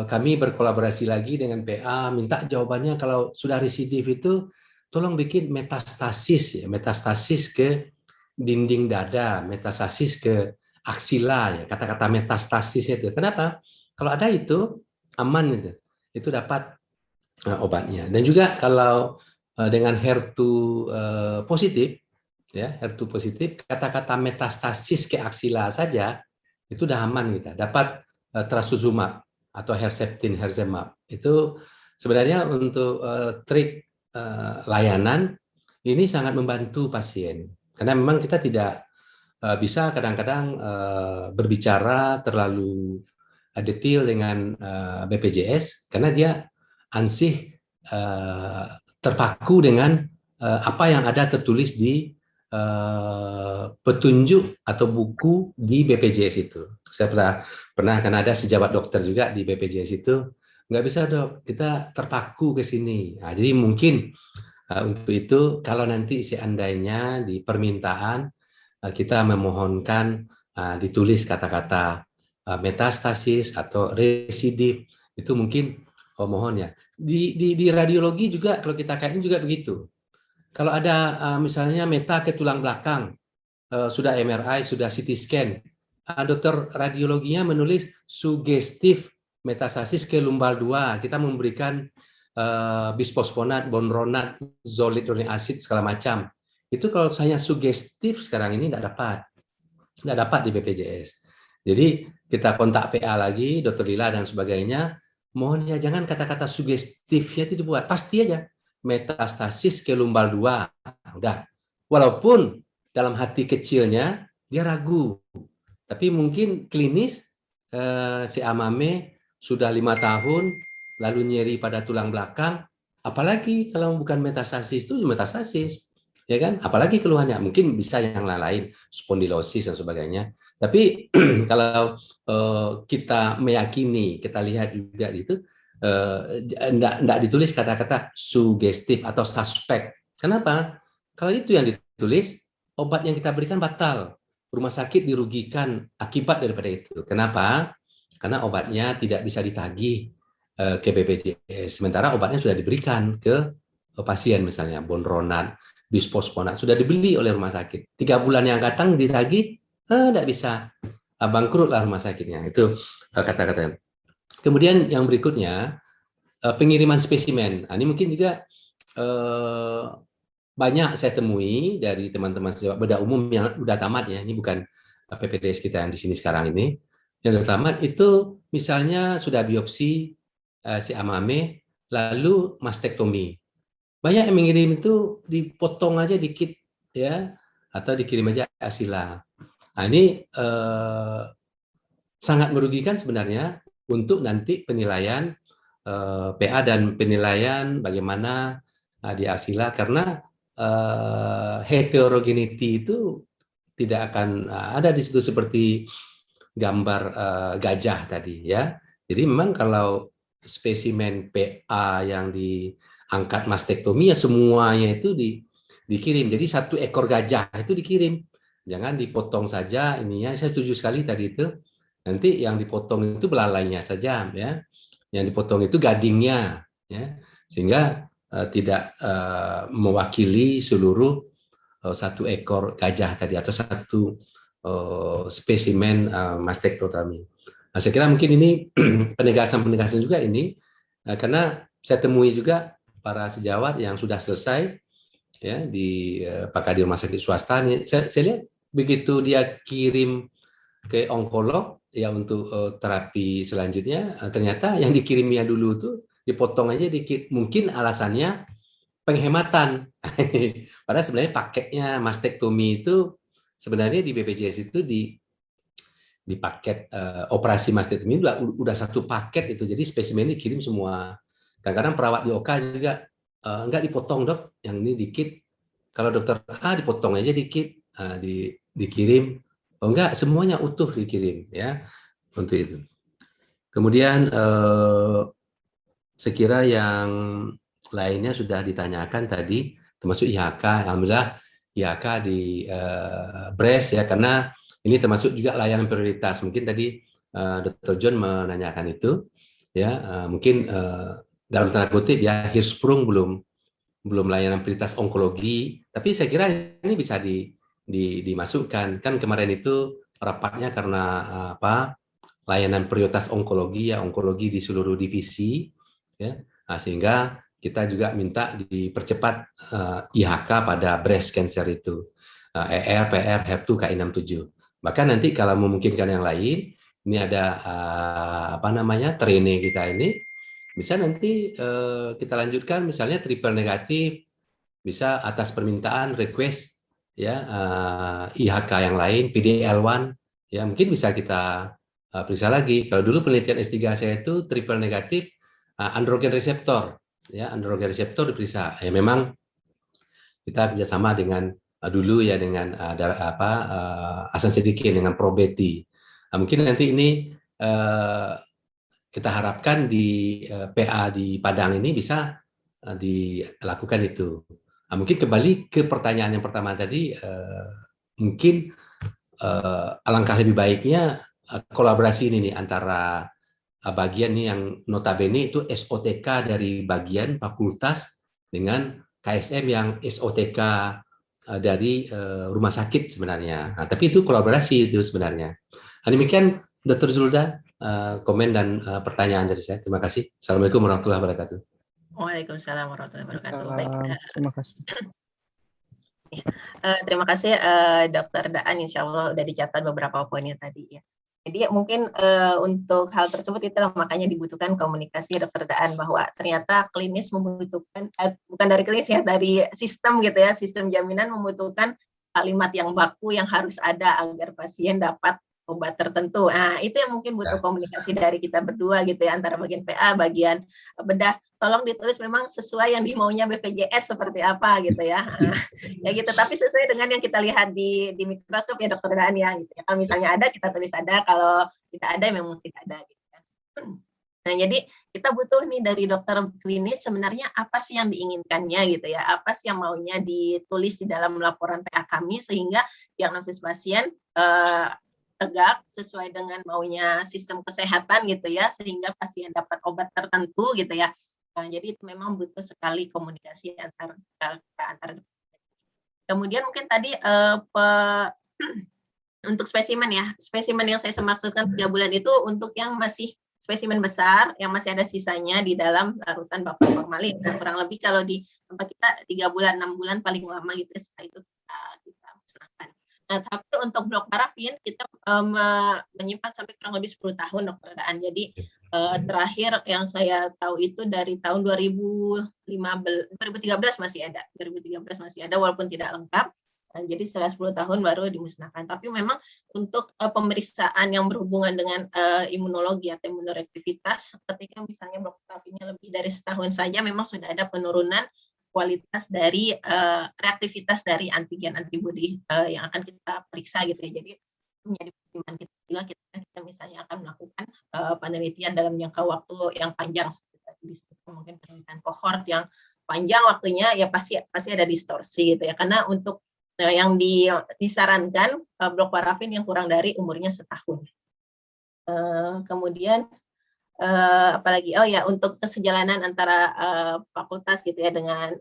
M: kami berkolaborasi lagi dengan PA, minta jawabannya kalau sudah residif itu tolong bikin metastasis ya, metastasis ke dinding dada, metastasis ke aksila ya, kata-kata metastasis itu. Kenapa? Kalau ada itu aman itu dapat obatnya. Dan juga kalau dengan HER2 positif ya, HER2 positif, kata-kata metastasis ke aksila saja itu udah aman kita. Dapat trastuzumab atau Herceptin, Herzemab. Itu sebenarnya untuk trik layanan ini sangat membantu pasien. Karena memang kita tidak bisa kadang-kadang berbicara terlalu detail dengan BPJS karena dia ansih terpaku dengan apa yang ada tertulis di petunjuk atau buku di BPJS itu. Saya pernah karena ada sejabat dokter juga di BPJS itu nggak bisa dok, kita terpaku ke sini. Nah, jadi mungkin untuk itu kalau nanti seandainya di permintaan kita memohonkan ditulis kata-kata metastasis atau residif, itu mungkin mohon ya. Di radiologi juga kalau kita kaitkan juga begitu. Kalau ada misalnya meta ke tulang belakang, sudah MRI, sudah CT scan, dokter radiologinya menulis sugestif metastasis ke lumbal 2, kita memberikan bisfosfonat, bonronat, zoledronic acid segala macam. Itu kalau saya sugestif sekarang ini tidak dapat di BPJS. Jadi kita kontak PA lagi, Dr. Lila dan sebagainya. Mohon ya jangan kata-kata sugestifnya itu dibuat, pasti aja metastasis ke lumbal 2. Nah, udah. Walaupun dalam hati kecilnya dia ragu, tapi mungkin klinis si Amame sudah 5 tahun, lalu nyeri pada tulang belakang, apalagi kalau bukan metastasis itu metastasis, ya kan? Apalagi keluhannya, mungkin bisa yang lain, spondilosis dan sebagainya. Tapi kalau kita meyakini, kita lihat juga itu, enggak ditulis kata-kata sugestif atau suspek. Kenapa? Kalau itu yang ditulis, obat yang kita berikan batal. Rumah sakit dirugikan akibat daripada itu. Kenapa? Karena obatnya tidak bisa ditagih ke BPJS. Sementara obatnya sudah diberikan ke pasien, misalnya bonronat, bisfosfonat, sudah dibeli oleh rumah sakit. 3 bulan yang datang ditagih, tidak bisa. Bangkrut lah rumah sakitnya. Itu kata-kata. Kemudian yang berikutnya, pengiriman spesimen. Nah, ini mungkin juga banyak saya temui dari teman-teman sepak bedah umum yang udah tamat ya. Ini bukan PPDS kita yang di sini sekarang ini. Yang tamat itu misalnya sudah biopsi si Amame, lalu mastektomi. Banyak yang mengirim itu dipotong aja dikit ya, atau dikirim aja asila. Nah, ini sangat merugikan sebenarnya untuk nanti penilaian PA dan penilaian bagaimana di asila, karena heterogeneity itu tidak akan ada di situ seperti gambar gajah tadi ya. Jadi memang kalau spesimen PA yang diangkat mastektomi ya semuanya itu dikirim. Jadi 1 ekor gajah itu dikirim. Jangan dipotong saja ininya. Saya setuju sekali tadi itu. Nanti yang dipotong itu belalainya saja ya. Yang dipotong itu gadingnya ya. Sehingga tidak mewakili seluruh 1 ekor gajah tadi atau 1 spesimen mastektomi. Nah, saya kira mungkin ini penegasan-penegasan juga ini karena saya temui juga para sejawat yang sudah selesai ya di apakah di rumah sakit swasta nih. Saya lihat begitu dia kirim ke onkolog ya untuk terapi selanjutnya, ternyata yang dikirimnya dulu tuh dipotong aja dikit. Mungkin alasannya penghematan. Padahal sebenarnya paketnya mastektomi itu sebenarnya di BPJS itu di paket operasi mastektomi udah 1 paket itu, jadi spesimen dikirim semua. Kadang-kadang perawat di OK juga enggak dipotong dok, yang ini dikit. Kalau dokter dipotong aja dikit, dikirim. Oh enggak, semuanya utuh dikirim ya untuk itu. Kemudian sekira yang lainnya sudah ditanyakan tadi, termasuk IHK. Alhamdulillah IHK di BRES ya, karena ini termasuk juga layanan prioritas. Mungkin tadi Dr. John menanyakan itu, ya mungkin dalam tanda kutip ya Hirschsprung belum layanan prioritas onkologi, tapi saya kira ini bisa dimasukkan. Kan kemarin itu rapatnya karena layanan prioritas onkologi ya, onkologi di seluruh divisi, ya, sehingga kita juga minta dipercepat IHK pada breast cancer itu, ER, PR, HER2, KI67. Bahkan nanti kalau memungkinkan yang lain, ini ada training kita ini, bisa nanti kita lanjutkan misalnya triple negatif, bisa atas permintaan request ya IHK yang lain, PDL1 ya mungkin bisa kita periksa lagi. Kalau dulu penelitian S3 saya itu triple negatif androgen reseptor ya, androgen reseptor diperiksa. Ya memang kita kerjasama dengan dulu ya dengan Hasan Sedikin dengan Probeti. Mungkin nanti ini kita harapkan di PA di Padang ini bisa dilakukan itu. Nah, mungkin kembali ke pertanyaan yang pertama tadi, mungkin alangkah lebih baiknya kolaborasi ini nih antara bagian nih yang notabene itu SOTK dari bagian fakultas dengan KSM yang SOTK dari rumah sakit sebenarnya. Nah, tapi itu kolaborasi itu sebenarnya. Nah, demikian Dr. Zulda, komen dan pertanyaan dari saya. Terima kasih. Assalamualaikum warahmatullahi wabarakatuh.
A: Waalaikumsalam warahmatullahi wabarakatuh. Baik.
C: Terima kasih.
A: Terima kasih Dr. Daan, insya Allah udah dicatat beberapa poinnya tadi ya. Jadi mungkin untuk hal tersebut itulah makanya dibutuhkan komunikasi Dr. Daan, bahwa ternyata klinis membutuhkan, bukan dari klinis ya, dari sistem gitu ya, sistem jaminan membutuhkan kalimat yang baku yang harus ada agar pasien dapat obat tertentu. Nah, itu yang mungkin butuh komunikasi dari kita berdua gitu ya, antara bagian PA, bagian bedah. Tolong ditulis memang sesuai yang dimaunya BPJS seperti apa gitu ya. Ya gitu, tapi sesuai dengan yang kita lihat di mikroskop ya Dokter Daan ya gitu ya. Kalau misalnya ada kita tulis ada, kalau tidak ada memang tidak ada gitu kan. Nah, jadi kita butuh nih dari dokter klinis sebenarnya apa sih yang diinginkannya gitu ya. Apa sih yang maunya ditulis di dalam laporan PA kami sehingga diagnosis pasien tegak sesuai dengan maunya sistem kesehatan gitu ya, sehingga pasien dapat obat tertentu gitu ya. Nah, jadi itu memang butuh sekali komunikasi antar. Kemudian mungkin tadi untuk spesimen ya, spesimen yang saya maksudkan 3 bulan itu untuk yang masih spesimen besar yang masih ada sisanya di dalam larutan buffer formalin. Nah, kurang lebih kalau di tempat kita 3 bulan 6 bulan paling lama gitu, setelah itu kita musnahkan. Nah, tapi untuk blok parafin kita menyimpan sampai kurang lebih 10 tahun Dokter Daan. Jadi terakhir yang saya tahu itu dari tahun 2013 masih ada. 2013 masih ada walaupun tidak lengkap. Nah, jadi setelah 10 tahun baru dimusnahkan. Tapi memang untuk pemeriksaan yang berhubungan dengan imunologi atau imunoreaktivitas, ketika misalnya blok parafinnya lebih dari setahun saja memang sudah ada penurunan kualitas dari reaktivitas dari antigen antibodi yang akan kita periksa gitu ya. Jadi menjadi pertimbangan kita juga kita misalnya akan melakukan penelitian dalam jangka waktu yang panjang seperti tadi disebutkan, mungkin penelitian kohort yang panjang waktunya ya pasti ada distorsi gitu ya, karena untuk yang disarankan blok parafin yang kurang dari umurnya setahun. Kemudian apalagi untuk kesejalanan antara fakultas gitu ya dengan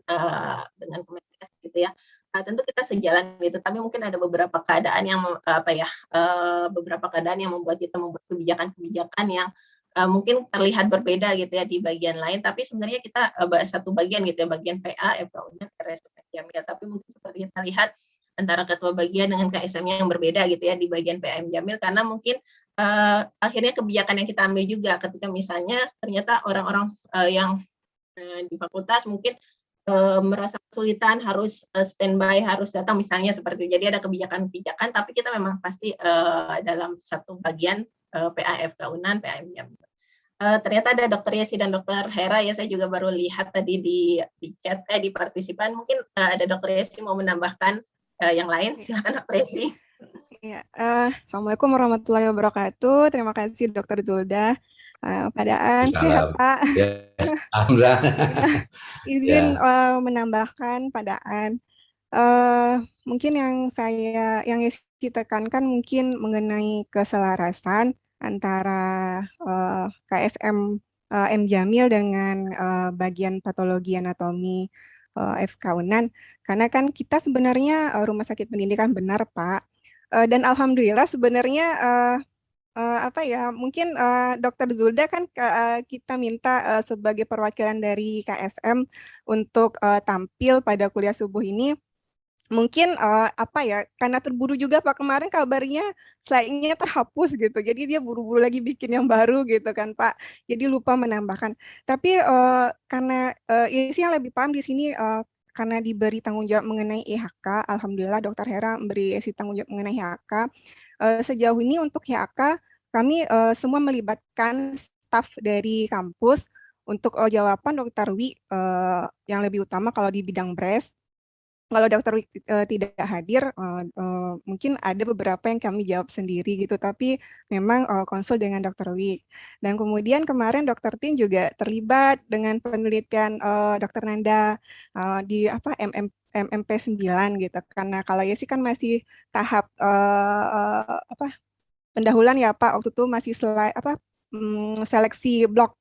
A: Kemenkes gitu ya. Nah, tentu kita sejalan gitu, tapi mungkin ada beberapa keadaan yang membuat kita membuat kebijakan-kebijakan yang mungkin terlihat berbeda gitu ya di bagian lain, tapi sebenarnya kita satu bagian gitu ya, bagian PA, FKUNAN, RSUP Jamil, tapi mungkin seperti kita lihat antara ketua bagian dengan KSM-nya yang berbeda gitu ya di bagian PM Jamil, karena mungkin akhirnya kebijakan yang kita ambil juga ketika misalnya ternyata orang-orang yang di fakultas mungkin merasa kesulitan harus standby, harus datang misalnya seperti itu. Jadi ada kebijakan-kebijakan, tapi kita memang pasti dalam satu bagian PAFK UNAN, PM Jamil. Ternyata ada Dokter Yesi dan Dokter Hera ya, saya juga baru lihat tadi di chat di partisipan. Mungkin ada Dokter Yesi mau menambahkan yang lain, silakan Dokter Yesi.
N: Ya, Assalamualaikum warahmatullahi wabarakatuh. Terima kasih Dokter Zulda. Padaan sehat Pak.
M: Ya, alhamdulillah.
N: Izin menambahkan Padaan. Mungkin yang tekankan mungkin mengenai keselarasan antara KSM M Jamil dengan bagian patologi anatomi FK UNAN, karena kan kita sebenarnya rumah sakit pendidikan benar Pak. Dan alhamdulillah sebenarnya mungkin Dokter Zulda kan kita minta sebagai perwakilan dari KSM untuk tampil pada kuliah subuh ini. Mungkin karena terburu juga Pak, kemarin kabarnya slide-nya terhapus gitu. Jadi dia buru-buru lagi bikin yang baru gitu kan Pak. Jadi lupa menambahkan. Tapi karena Isi yang lebih paham di sini karena diberi tanggung jawab mengenai IHK, alhamdulillah Dokter Hera memberi tanggung jawab mengenai IHK. Sejauh ini untuk IHK kami semua melibatkan staf dari kampus untuk jawaban Dokter Wi yang lebih utama kalau di bidang breast. kalau Dokter Wik tidak hadir, mungkin ada beberapa yang kami jawab sendiri gitu, tapi memang konsul dengan Dokter Wik. Dan kemudian kemarin Dokter Tin juga terlibat dengan penelitian Dokter Nanda di MMP 9 gitu. Karena kalau ya sih kan masih tahap pendahuluan ya Pak, waktu itu masih seleksi blok.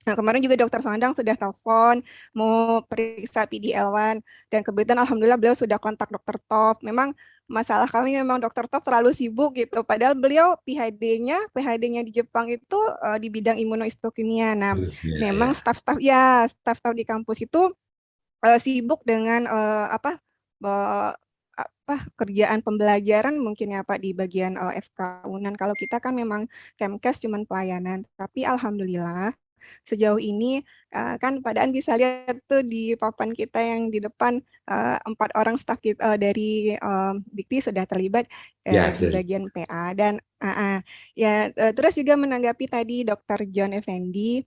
N: Nah, kemarin juga Dokter Sondang sudah telepon mau periksa PDL1 dan kebetulan alhamdulillah beliau sudah kontak Dokter Top. Memang masalah kami memang Dokter Top terlalu sibuk gitu. Padahal beliau PhD-nya di Jepang itu di bidang imunohistokimia. Nah, memang staf-staf di kampus itu sibuk dengan kerjaan pembelajaran mungkin ya Pak di bagian FK Unan. Kalau kita kan memang Kemkes cuman pelayanan. Tapi alhamdulillah sejauh ini kan Padaan bisa lihat tuh di papan kita yang di depan 4 orang staf kita dari Dikti sudah terlibat di bagian PA dan terus juga menanggapi tadi Dr. John Effendi.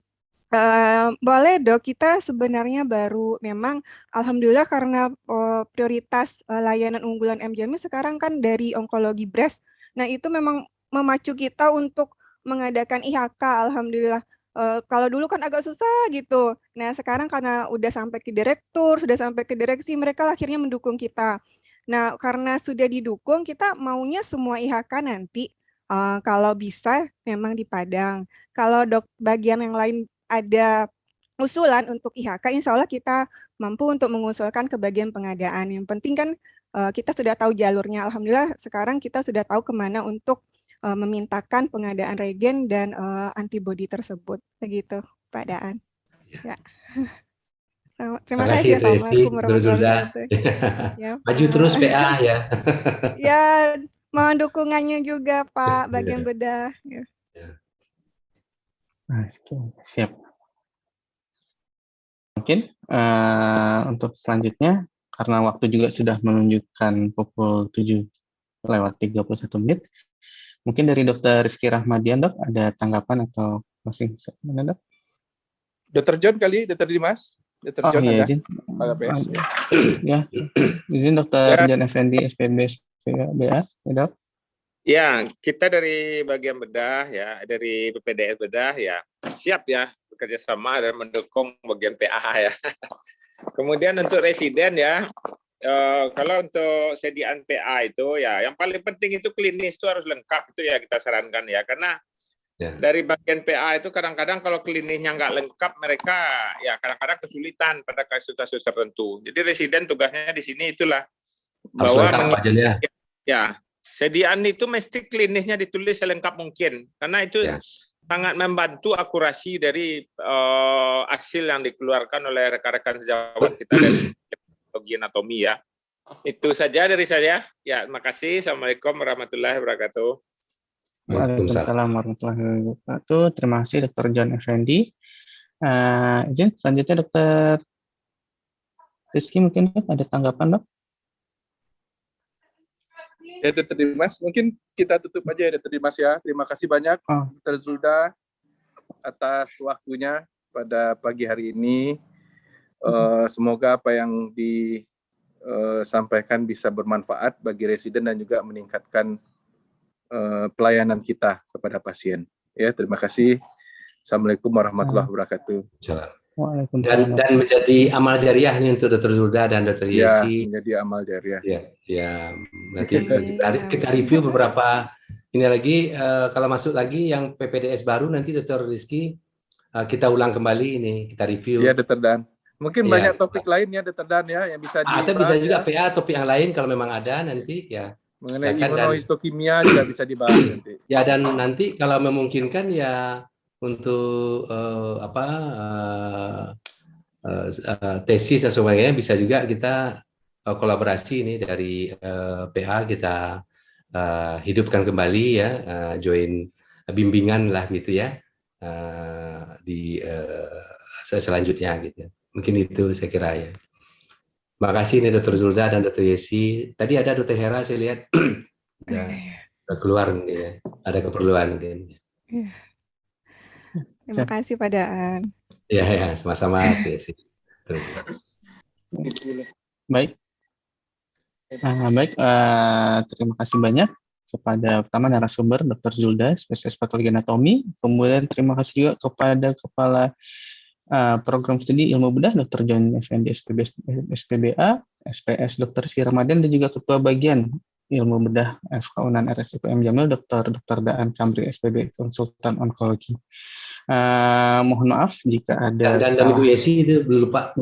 N: Boleh Dok, kita sebenarnya baru memang alhamdulillah karena prioritas layanan unggulan MJLMI sekarang kan dari onkologi breast. Nah itu memang memacu kita untuk mengadakan IHK alhamdulillah. Kalau dulu kan agak susah gitu. Nah sekarang karena udah sampai ke direktur, sudah sampai ke direksi, mereka akhirnya mendukung kita. Nah karena sudah didukung, kita maunya semua IHK nanti kalau bisa memang di Padang. Kalau bagian yang lain ada usulan untuk IHK, insya Allah kita mampu untuk mengusulkan ke bagian pengadaan. Yang penting kan kita sudah tahu jalurnya. Alhamdulillah sekarang kita sudah tahu kemana untuk memintakan pengadaan regen dan antibodi tersebut. Begitu, Pak Daan. Ya. Terima kasih. Assalamualaikum warahmatullahi wabarakatuh. Ya,
M: maju terus PA ya.
N: Ya, mohon dukungannya juga Pak, bagian bedah. Ya.
C: Siap. Mungkin untuk selanjutnya, karena waktu juga sudah menunjukkan pukul 7:31 menit, mungkin dari Dr. Rizky Rahmadian, Dok, ada tanggapan atau closing statement, Dok?
K: Dr. John kali, Dr. Dimas? Dr. John
C: iya,
K: ada?
C: izin. Ya, izin Dr. John Effendi, SPB, BA, ya, Dok?
L: Ya, kita dari bagian bedah ya, dari BPDS bedah ya, siap ya bekerja sama dan mendukung bagian PA ya. Kemudian untuk residen ya, kalau untuk sediaan PA itu ya, yang paling penting itu klinis itu harus lengkap itu ya kita sarankan ya, karena dari bagian PA itu kadang-kadang kalau klinisnya nggak lengkap mereka ya kadang-kadang kesulitan pada kasus-kasus tertentu. Jadi residen tugasnya di sini itulah bahwa sediaan itu mesti klinisnya ditulis selengkap mungkin, karena itu sangat membantu akurasi dari hasil yang dikeluarkan oleh rekan-rekan sejawat kita dari patologi anatomi ya. Itu saja dari saya. Ya, terima kasih. Assalamualaikum warahmatullahi wabarakatuh.
C: Waalaikumsalam warahmatullahi wabarakatuh. Terima kasih Dr. John Effendi. Izin selanjutnya Dr. Rizky mungkin ada tanggapan, Dok?
K: Ya, Dr. Dimas, mungkin kita tutup aja ya, Dr. Dimas ya. Terima kasih banyak, Dr. Zulda, atas waktunya pada pagi hari ini. Semoga apa yang disampaikan bisa bermanfaat bagi residen dan juga meningkatkan pelayanan kita kepada pasien. Ya, terima kasih. Assalamualaikum warahmatullahi wabarakatuh.
M: Dan menjadi amal jariah nih untuk Dr. Zulda dan Dr. Yesi.
K: Ya, menjadi amal jariah.
M: Ya, nanti kita review beberapa ini lagi. Kalau masuk lagi yang PPDS baru nanti Dr. Rizky kita ulang kembali ini, kita review.
K: Ya, Dr. Dan. Mungkin banyak topik lainnya, Dr. Dan ya, yang bisa dibahas.
M: Atau bisa juga PA topik yang lain kalau memang ada nanti ya.
K: Mengenai imunohistokimia juga bisa dibahas nanti.
M: Ya, dan nanti kalau memungkinkan ya untuk tesis dan sebagainya bisa juga kita kolaborasi ini dari PA kita hidupkan kembali ya, join bimbingan lah gitu ya di selanjutnya gitu. Mungkin itu saya kira ya. Makasih nih Dr. Zulda dan Dr. Yesi. Tadi ada Dr. Hera saya lihat udah keluar mungkin ya. Ada keperluan mungkin.
N: Terima kasih Pak Daan.
M: Ya, sama-sama.
C: Baik. Baik, terima kasih banyak kepada pertama narasumber Dr. Zulda, spesialis patologi anatomi. Kemudian terima kasih juga kepada Kepala Program Studi Ilmu Bedah Dr. John Effendi SPBA, SPS Dr. Sri Ramadan, dan juga Ketua Bagian Ilmu Bedah FK Unan RSUPM Jamil Dr. Daan Kamri SPB Konsultan Onkologi. Mohon maaf jika ada
M: dan Ibu Yesi itu belum lupa.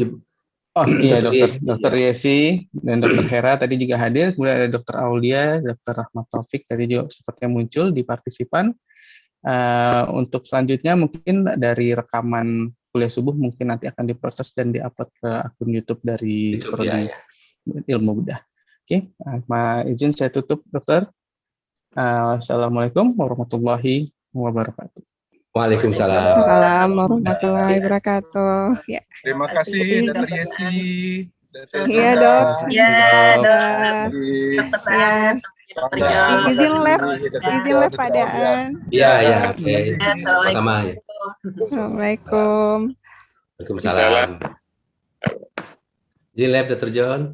C: Oh iya, Dr.
M: Ya.
C: Yesi dan Dr. Hera tadi juga hadir. Kemudian ada Dr. Aulia, Dr. Rahmat Taufik tadi juga sepertinya muncul di partisipan. Untuk selanjutnya mungkin dari rekaman kuliah subuh mungkin nanti akan diproses dan diupload ke akun YouTube dari Prodi Ilmu Bedah. Oke, izin saya tutup, Dokter. Assalamualaikum warahmatullahi wabarakatuh.
M: Waalaikumsalam.
N: Assalamualaikum warahmatullahi wabarakatuh. Ya.
K: Terima kasih Dr. Yesi.
N: Iya, Dok.
A: Iya, Dok.
N: Izin live Pak Daan.
M: Iya, sama.
N: Assalamualaikum.
M: Waalaikumsalam. Izin live Dr. John.